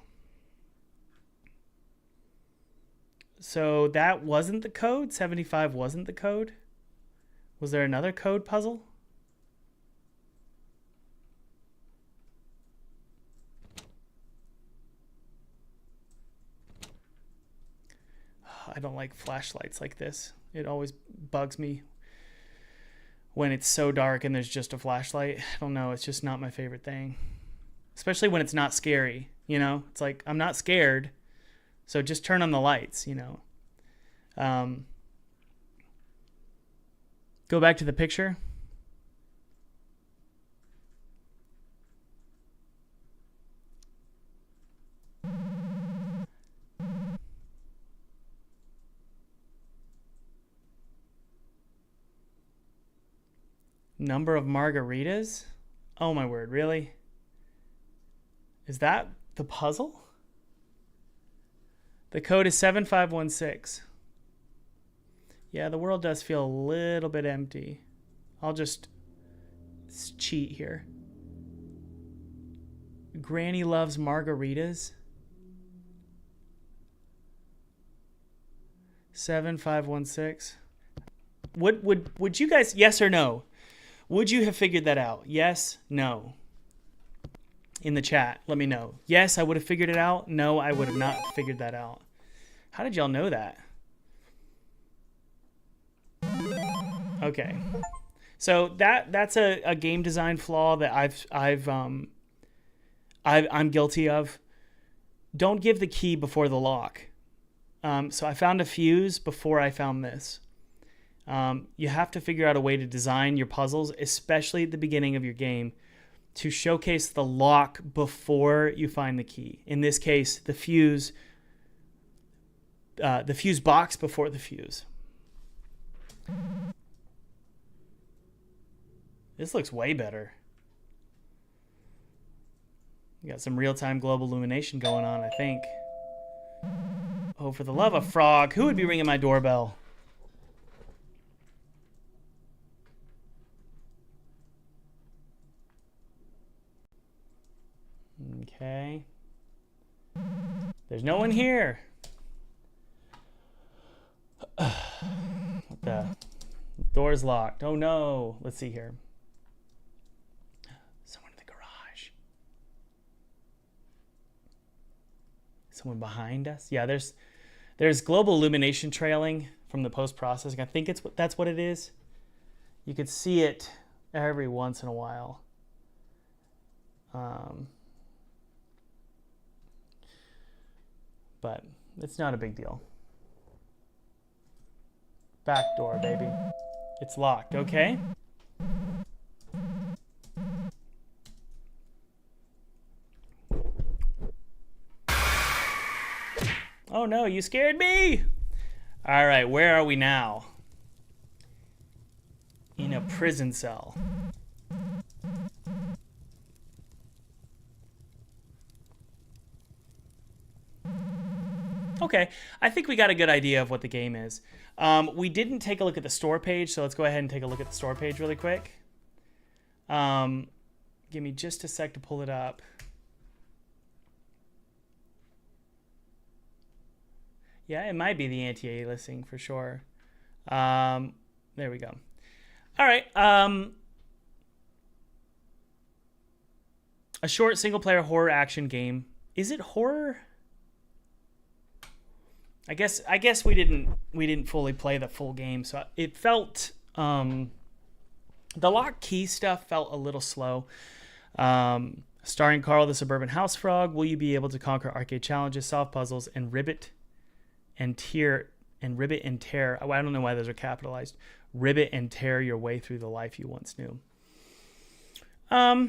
So that wasn't the code? 75 wasn't the code? Was there another code puzzle? I don't like flashlights like this. It always bugs me when it's so dark and there's just a flashlight. I don't know. It's just not my favorite thing. Especially when it's not scary, you know? It's like, I'm not scared, so just turn on the lights, you know? Go back to the picture. Number of margaritas? Oh my word, really? Is that the puzzle? The code is 7516. Yeah, the world does feel a little bit empty. I'll just cheat here. Granny loves margaritas. 7516. Would you guys, yes or no? Would you have figured that out? Yes, no. In the chat, let me know. Yes, I would have figured it out. No, I would have not figured that out. How did y'all know that? Okay. So that's a game design flaw that I'm guilty of. Don't give the key before the lock. So I found a fuse before I found this. You have to figure out a way to design your puzzles, especially at the beginning of your game, to showcase the lock before you find the key. In this case, the fuse box before the fuse. This looks way better. We got some real-time global illumination going on, I think. Oh, for the love of frog, who would be ringing my doorbell? Okay. There's no one here. What the? Door's locked. Oh no. Let's see here. Someone in the garage. Someone behind us? Yeah, there's global illumination trailing from the post-processing. I think that's what it is. You could see it every once in a while. But it's not a big deal. Back door, baby. It's locked, okay? Oh no, you scared me! Alright, where are we now? In a prison cell. Okay, I think we got a good idea of what the game is. We didn't take a look at the store page, so let's go ahead and take a look at the store page really quick. Give me just a sec to pull it up. Yeah, it might be the anti-aliasing for sure. There we go. All right. A short single-player horror action game. Is it horror? I guess we didn't fully play the full game, so it felt the lock key stuff felt a little slow. Starring Carl the Suburban House Frog, will you be able to conquer arcade challenges, solve puzzles, and ribbit and tear? I don't know why those are capitalized. Ribbit and tear your way through the life you once knew. I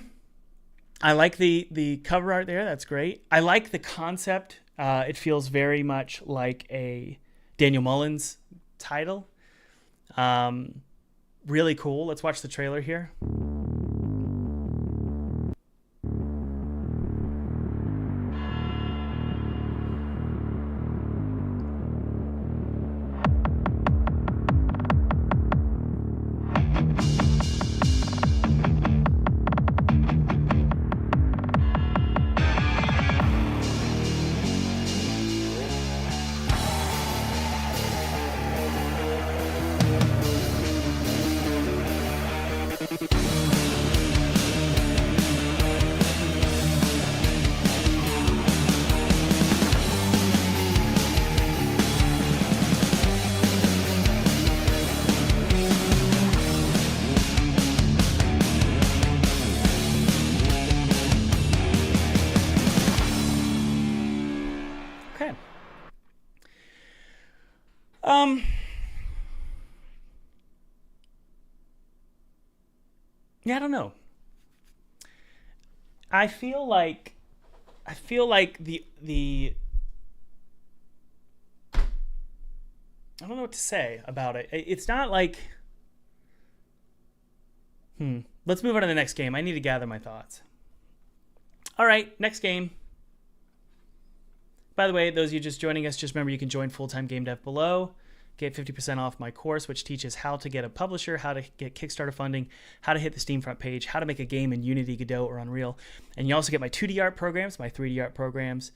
like the cover art there. That's great. I like the concept. It feels very much like a Daniel Mullins title. Really cool. Let's watch the trailer here. Yeah, I don't know. I feel like the I don't know what to say about it. It's not like Let's move on to the next game. I need to gather my thoughts. All right, next game. By the way, those of you just joining us, just remember you can join Full-Time Game Dev below. Get 50% off my course, which teaches how to get a publisher, how to get Kickstarter funding, how to hit the Steam front page, how to make a game in Unity, Godot, or Unreal. And you also get my 2D art programs, my 3D art programs,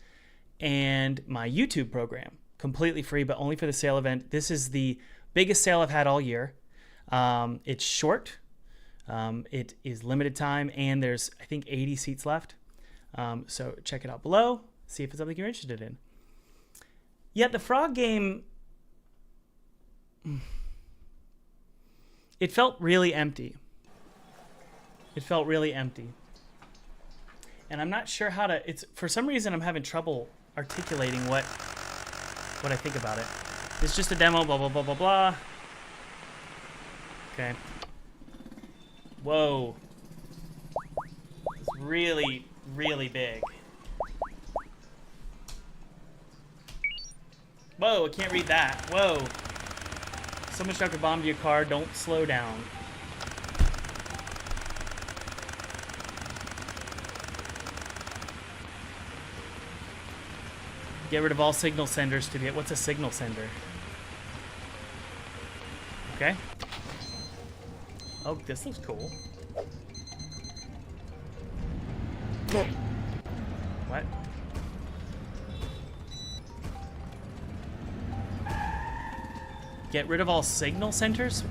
and my YouTube program. Completely free, but only for the sale event. This is the biggest sale I've had all year. It's short. It is limited time, and there's, I think, 80 seats left. So check it out below. See if it's something you're interested in. Yet the frog game... it felt really empty. It felt really empty. And I'm not sure how to, it's, for some reason I'm having trouble articulating what I think about it. It's just a demo, blah, blah, blah, blah, blah. Okay. Whoa. It's really, really big. Whoa, I can't read that. Whoa. Someone strapped a bomb to your car. Don't slow down. Get rid of all signal senders to the... What's a signal sender? Okay. Oh, this looks cool. What? Get rid of all signal centers?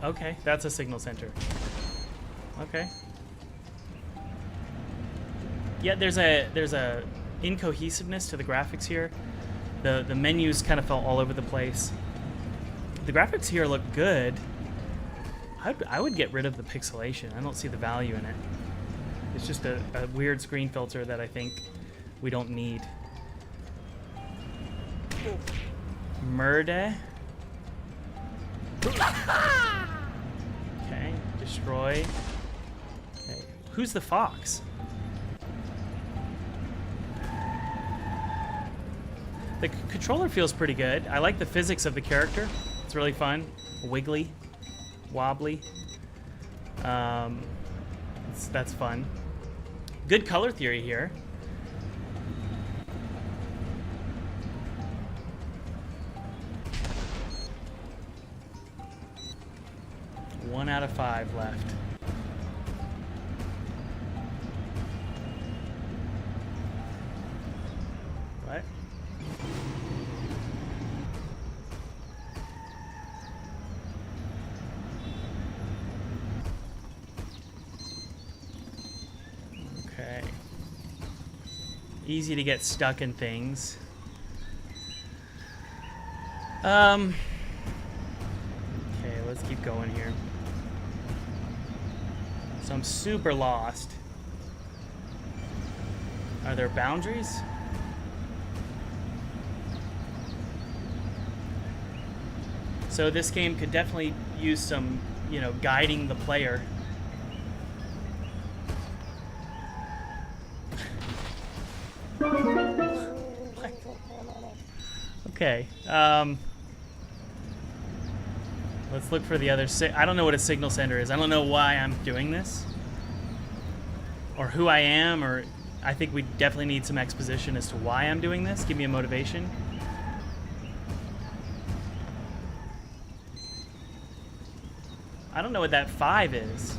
Okay, that's a signal center. Okay. Yeah, there's a incohesiveness to the graphics here. The menus kind of felt all over the place. The graphics here look good. I would get rid of the pixelation. I don't see the value in it. It's just a weird screen filter that I think we don't need. Murder. Okay, destroy. Okay. Who's the fox? The controller feels pretty good. I like the physics of the character. It's really fun. Wiggly, wobbly. That's fun. Good color theory here. One out of 5 left. What? Okay. Easy to get stuck in things. Okay, let's keep going here. So I'm super lost. Are there boundaries? So this game could definitely use some, you know, guiding the player. Okay. Let's look for the other... I don't know what a signal sender is. I don't know why I'm doing this. Or who I am, or... I think we definitely need some exposition as to why I'm doing this. Give me a motivation. I don't know what that 5 is.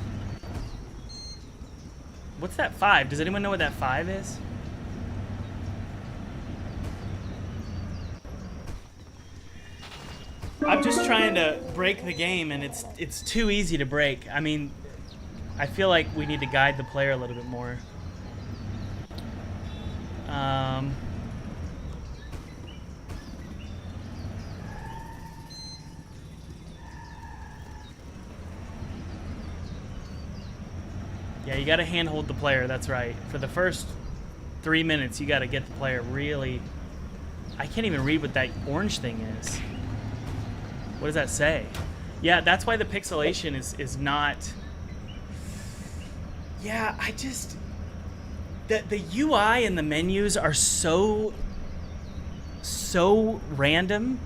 What's that 5? Does anyone know what that 5 is? I'm just trying to break the game, and it's too easy to break. I mean, I feel like we need to guide the player a little bit more. Yeah, you gotta handhold the player, that's right. For the first 3 minutes, you gotta get the player really... I can't even read what that orange thing is. What does that say? Yeah, that's why the pixelation is not... Yeah, I just... The UI and the menus are so random.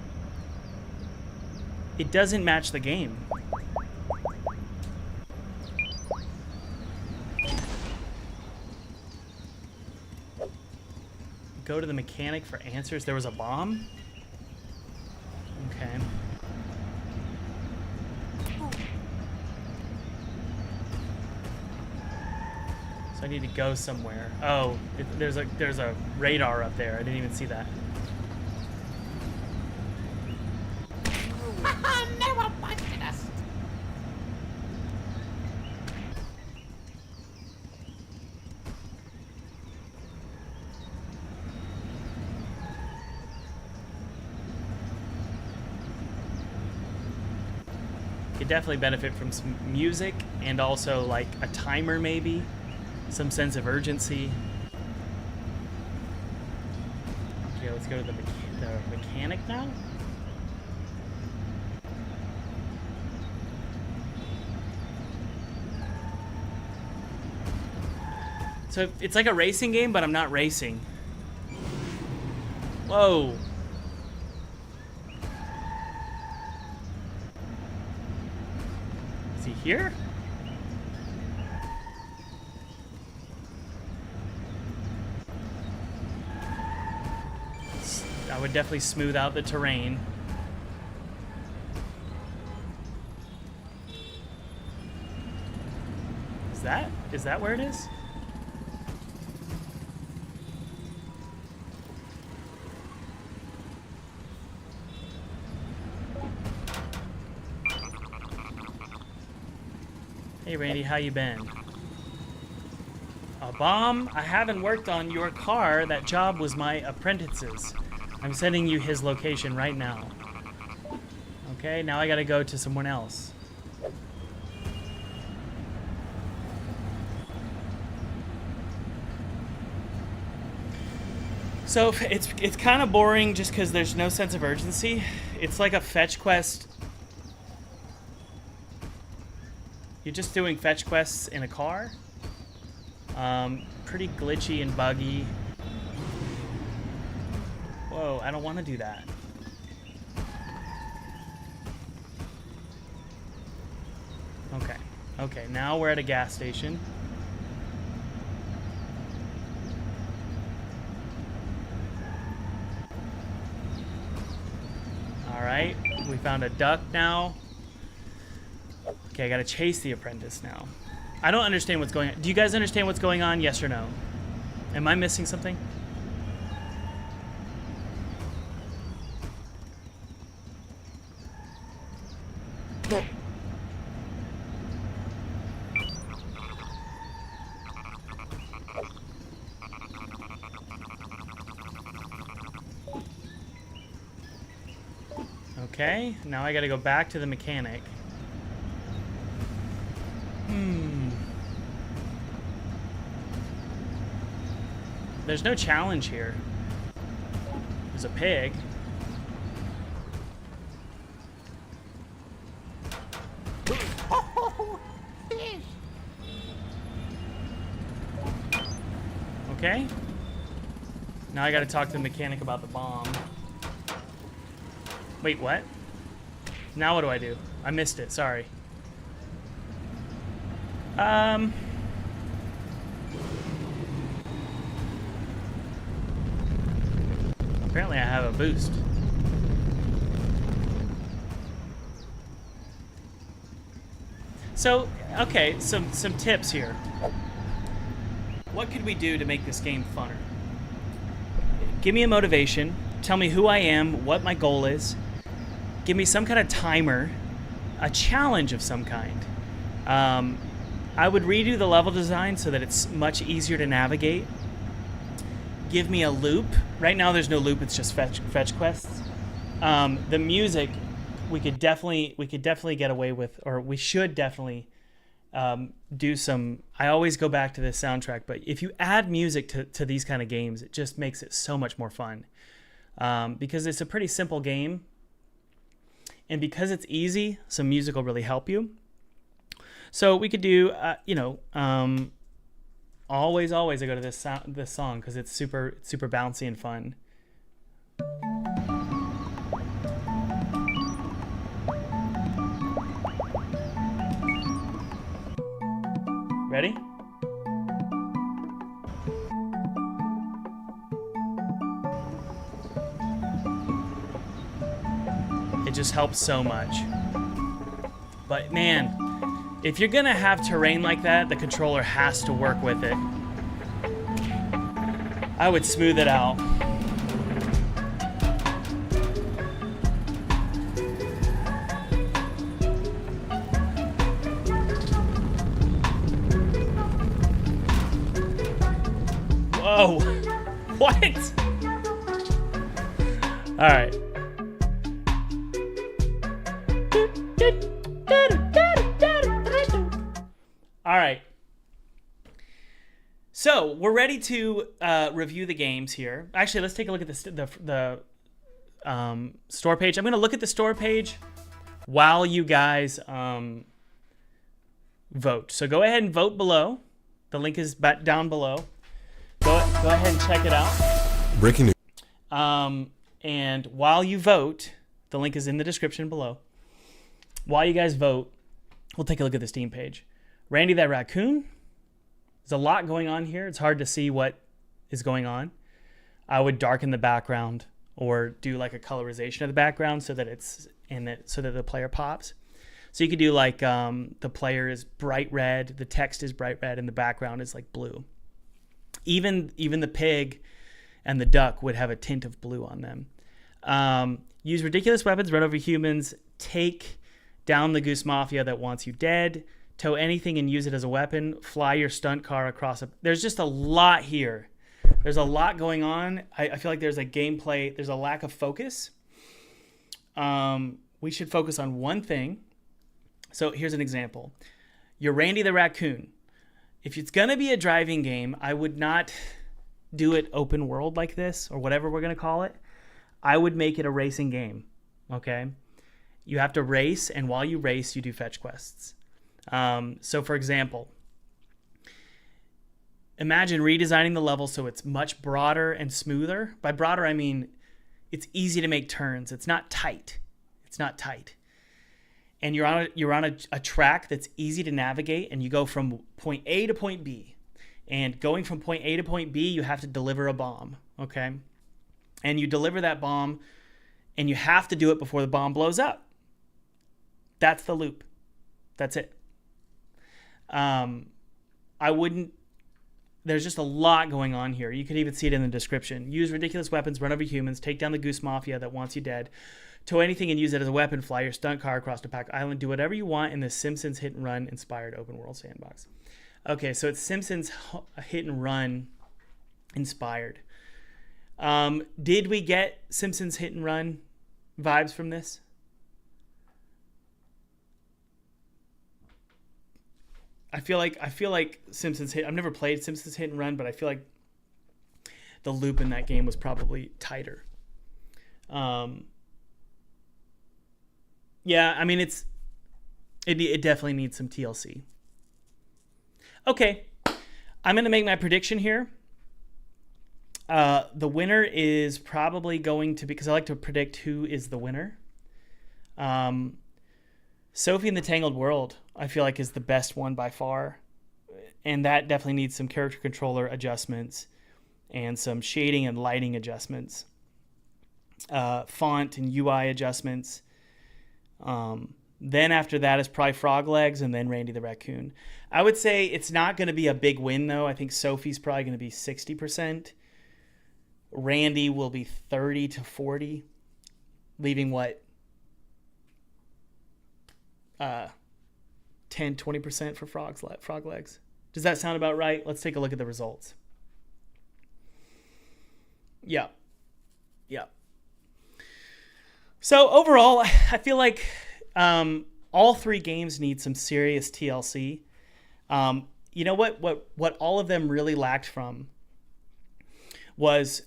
It doesn't match the game. Go to the mechanic for answers. There was a bomb? Okay. So I need to go somewhere. Oh, there's a radar up there. I didn't even see that. No one busted us. could definitely benefit from some music and also like a timer, maybe some sense of urgency. Okay, let's go to the mechanic now. So it's like a racing game, but I'm not racing. Whoa. Is he here? I would definitely smooth out the terrain. Is that where it is? Hey Randy, how you been? A bomb? I haven't worked on your car. That job was my apprentice's. I'm sending you his location right now. Okay, now I gotta go to someone else. So it's kind of boring just because there's no sense of urgency. It's like a fetch quest. You're just doing fetch quests in a car. Pretty glitchy and buggy. Whoa, I don't want to do that. Okay, now we're at a gas station. Alright, we found a duck now. Okay, I gotta chase the apprentice now. I don't understand what's going on. Do you guys understand what's going on? Yes or no? Am I missing something? Okay, now I gotta go back to the mechanic. There's no challenge here. There's a pig. Okay. Now I gotta talk to the mechanic about the bomb. Wait, what? Now what do I do? I missed it, sorry. Apparently I have a boost. So, okay, some tips here. What could we do to make this game funner? Give me a motivation. Tell me who I am, what my goal is. Give me some kind of timer, a challenge of some kind. I would redo the level design so that it's much easier to navigate. Give me a loop. Right now there's no loop, it's just fetch quests. The music we could definitely get away with, or we should definitely do some. I always go back to this soundtrack, but if you add music to these kind of games, it just makes it so much more fun. Because it's a pretty simple game, and because it's easy, some music will really help you. So we could do, always I go to this song because it's super bouncy and fun. Ready? It just helps so much. But man, if you're gonna have terrain like that, the controller has to work with it. I would smooth it out. Whoa! What? All right. All right. So we're ready to review the games here. Actually, let's take a look at the store page. I'm going to look at the store page while you guys vote. So go ahead and vote below. The link is down below. Go ahead and check it out. Breaking news. And while you vote, the link is in the description below. While you guys vote, we'll take a look at the Steam page. Randy that Raccoon. There's a lot going on here. It's hard to see what is going on. I would darken the background or do like a colorization of the background so that it's so that the player pops. So you could do like the player is bright red, the text is bright red, and the background is like blue. Even the pig and the duck would have a tint of blue on them. Use ridiculous weapons, run over humans, take down the goose mafia that wants you dead, tow anything and use it as a weapon, fly your stunt car across There's just a lot here. There's a lot going on. I feel like there's a gameplay, there's a lack of focus. We should focus on one thing. So here's an example. You're Randy the Raccoon. If it's going to be a driving game, I would not do it open world like this or whatever we're going to call it. I would make it a racing game, okay? You have to race, and while you race, you do fetch quests. So for example, imagine redesigning the level so it's much broader and smoother. By broader, I mean it's easy to make turns. It's not tight. It's not tight. And you're on a track that's easy to navigate, and you go from point A to point B. And going from point A to point B, you have to deliver a bomb, okay? And you deliver that bomb, and you have to do it before the bomb blows up. That's the loop. That's it. There's just a lot going on here. You could even see it in the description. Use ridiculous weapons, run over humans, take down the goose mafia that wants you dead, tow anything and use it as a weapon, fly your stunt car across the Pack Island, do whatever you want in the Simpsons hit and run inspired open world sandbox. Okay, so it's Simpsons hit and run inspired. Did we get Simpsons hit and run vibes from this? I feel like Simpsons hit. I've never played Simpsons hit and run, but I feel like the loop in that game was probably tighter. Yeah, I mean it definitely needs some TLC. Okay, I'm gonna make my prediction here. The winner is probably going to be, because I like to predict who is the winner. Sophie in the Tangled World, I feel like, is the best one by far. And that definitely needs some character controller adjustments and some shading and lighting adjustments. Font and UI adjustments. Then after that is probably Frog Legs and then Randy the Raccoon. I would say it's not going to be a big win, though. I think Sophie's probably going to be 60%. Randy will be 30 to 40, leaving what? 10, 20% for Frog Legs. Does that sound about right? Let's take a look at the results. Yeah. So overall, I feel like all three games need some serious TLC. You know what all of them really lacked from was,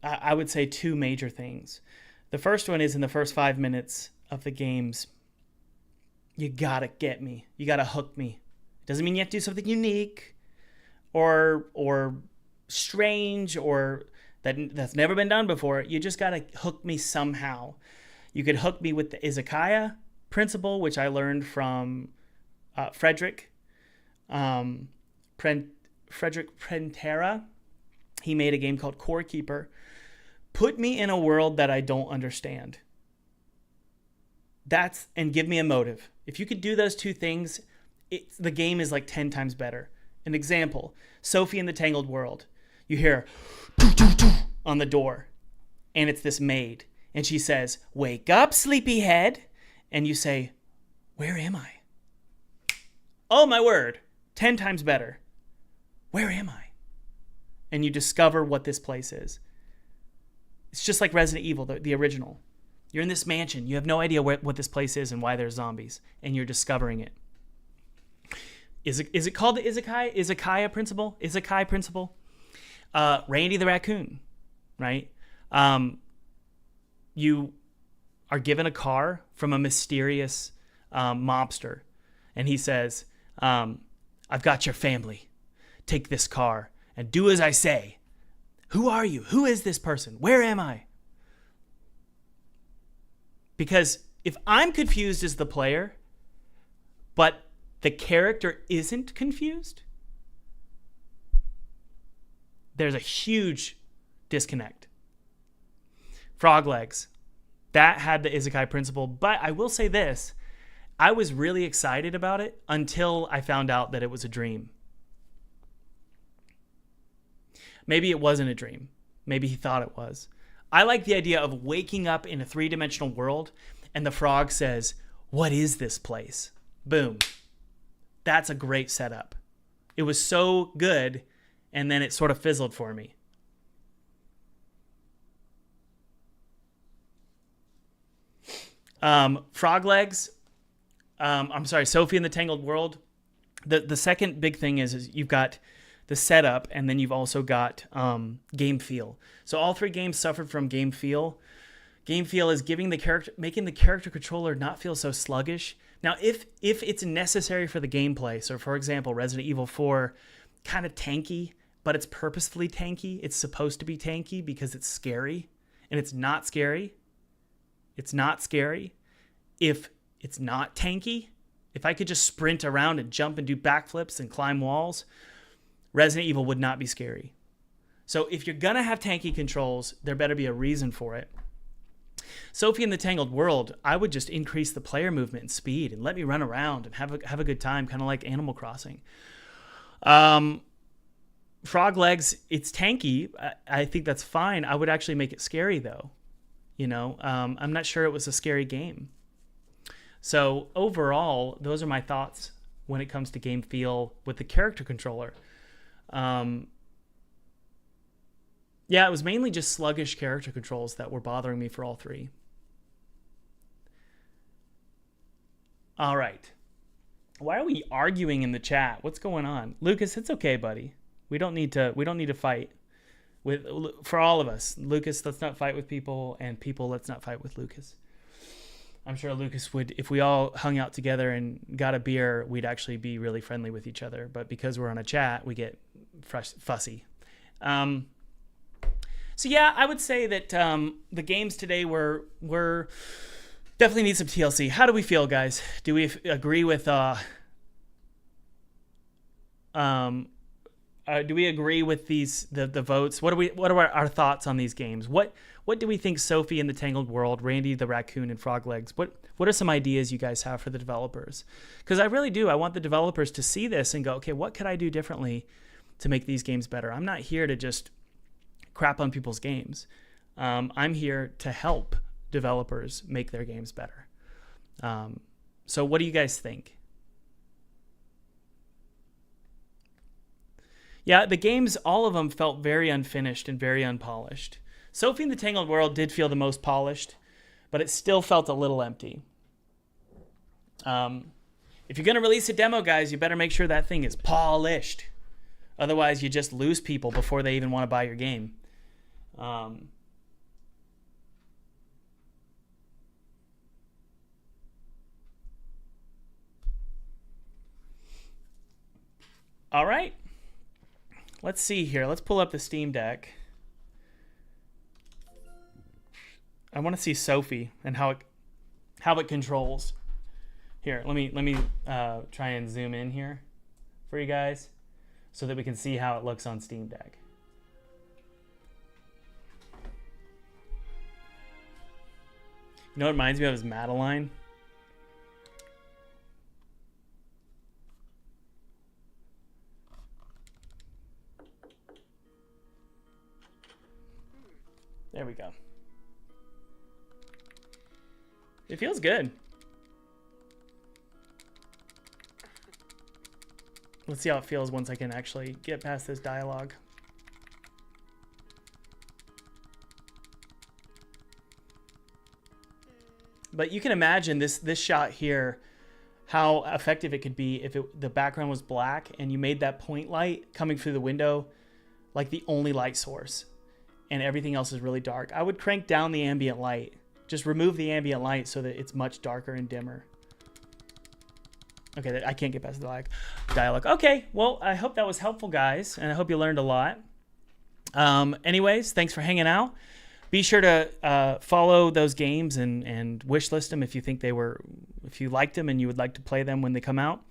I would say, two major things. The first one is in the first 5 minutes of the games, you gotta get me. You gotta hook me. Doesn't mean you have to do something unique or strange or that's never been done before. You just gotta hook me somehow. You could hook me with the izakaya principle, which I learned from Frederick Prentera. He made a game called Core Keeper. Put me in a world that I don't understand. And give me a motive. If you could do those two things, the game is like 10 times better. An example, Sophie in the Tangled World. You hear on the door, and it's this maid. And she says, "Wake up, sleepyhead." And you say, "Where am I?" Oh, my word. 10 times better. Where am I? And you discover what this place is. It's just like Resident Evil, the original. You're in this mansion. You have no idea what this place is and why there's zombies. And you're discovering it. Is it called the Izakaya principle? Izakai principle? Randy the Raccoon, right? You are given a car from a mysterious mobster, and he says, I've got your family. Take this car and do as I say. Who are you? Who is this person? Where am I? Because if I'm confused as the player, but the character isn't confused, there's a huge disconnect. Frog Legs, that had the Izakai principle, but I will say this, I was really excited about it until I found out that it was a dream. Maybe it wasn't a dream. Maybe he thought it was. I like the idea of waking up in a three-dimensional world and the frog says, "What is this place?" Boom. That's a great setup. It was so good, and then it sort of fizzled for me. Frog Legs. I'm sorry, Sophie in the Tangled World. The second big thing is you've got the setup, and then you've also got game feel. So all three games suffered from game feel. Game feel is making the character controller not feel so sluggish. Now, if it's necessary for the gameplay, so for example, Resident Evil 4, kind of tanky, but it's purposefully tanky. It's supposed to be tanky because it's scary, and it's not scary. It's not scary. If it's not tanky, if I could just sprint around and jump and do backflips and climb walls, Resident Evil would not be scary. So if you're going to have tanky controls, there better be a reason for it. Sophie in the Tangled World, I would just increase the player movement and speed and let me run around and have a good time, kind of like Animal Crossing. Frog Legs, it's tanky. I think that's fine. I would actually make it scary, though. You know, I'm not sure it was a scary game. So overall, those are my thoughts when it comes to game feel with the character controller. Yeah, it was mainly just sluggish character controls that were bothering me for all three. All right. Why are we arguing in the chat? What's going on? Lucas, it's okay, buddy. We don't need to fight for all of us. Lucas, let's not fight with people, and people, let's not fight with Lucas. I'm sure Lucas would, if we all hung out together and got a beer, we'd actually be really friendly with each other. But because we're on a chat, we get fussy. So yeah, I would say that the games today were definitely need some TLC. How do we feel, guys? Do we agree with do we agree with the votes? What are our thoughts on these games? What do we think Sophie in the Tangled World, Randy the Raccoon, and Frog Legs? What are some ideas you guys have for the developers? Because I really do. I want the developers to see this and go, okay, what could I do differently to make these games better? I'm not here to just crap on people's games. I'm here to help developers make their games better. So what do you guys think? Yeah, the games, all of them felt very unfinished and very unpolished. Sophie in the Tangled World did feel the most polished, but it still felt a little empty. If you're going to release a demo, guys, you better make sure that thing is polished. Otherwise, you just lose people before they even want to buy your game. All right. Let's see here. Let's pull up the Steam Deck. I want to see Sophie and how it controls. Here, let me try and zoom in here for you guys so that we can see how it looks on Steam Deck. You know what it reminds me of is Madeline. There we go. It feels good. Let's see how it feels once I can actually get past this dialogue. But you can imagine this shot here, how effective it could be if the background was black and you made that point light coming through the window like the only light source and everything else is really dark. I would crank down the ambient light. Just remove the ambient light so that it's much darker and dimmer. Okay, I can't get past the dialogue. Okay, well, I hope that was helpful, guys, and I hope you learned a lot. Anyways, thanks for hanging out. Be sure to follow those games and wish list them if you think if you liked them and you would like to play them when they come out.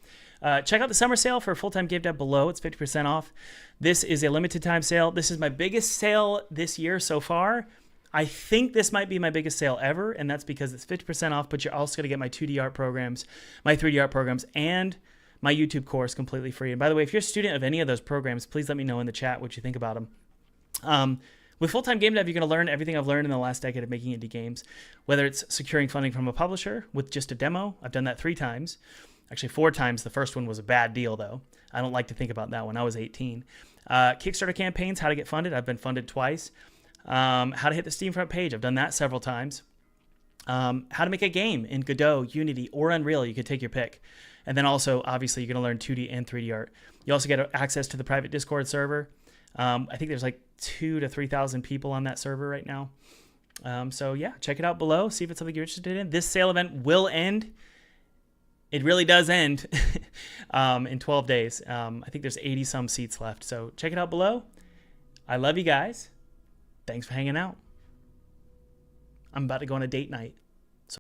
Check out the summer sale for full-time game dev below. It's 50% off. This is a limited time sale. This is my biggest sale this year so far. I think this might be my biggest sale ever, and that's because it's 50% off, but you're also going to get my 2D art programs, my 3D art programs, and my YouTube course completely free. And by the way, if you're a student of any of those programs, please let me know in the chat what you think about them. With full-time game dev, you're going to learn everything I've learned in the last decade of making indie games, whether it's securing funding from a publisher with just a demo. I've done that 3 times. Actually, 4 times. The first one was a bad deal, though. I don't like to think about that one. I was 18. Kickstarter campaigns, how to get funded. I've been funded twice. How to hit the Steam front page. I've done that several times. How to make a game in Godot, Unity, or Unreal. You could take your pick. And then also, obviously, you're going to learn 2D and 3D art. You also get access to the private Discord server. I think there's like 2,000 to 3,000 people on that server right now. So yeah, check it out below. See if it's something you're interested in. This sale event will end. It really does end in 12 days. I think there's 80 some seats left. So check it out below. I love you guys. Thanks for hanging out. I'm about to go on a date night.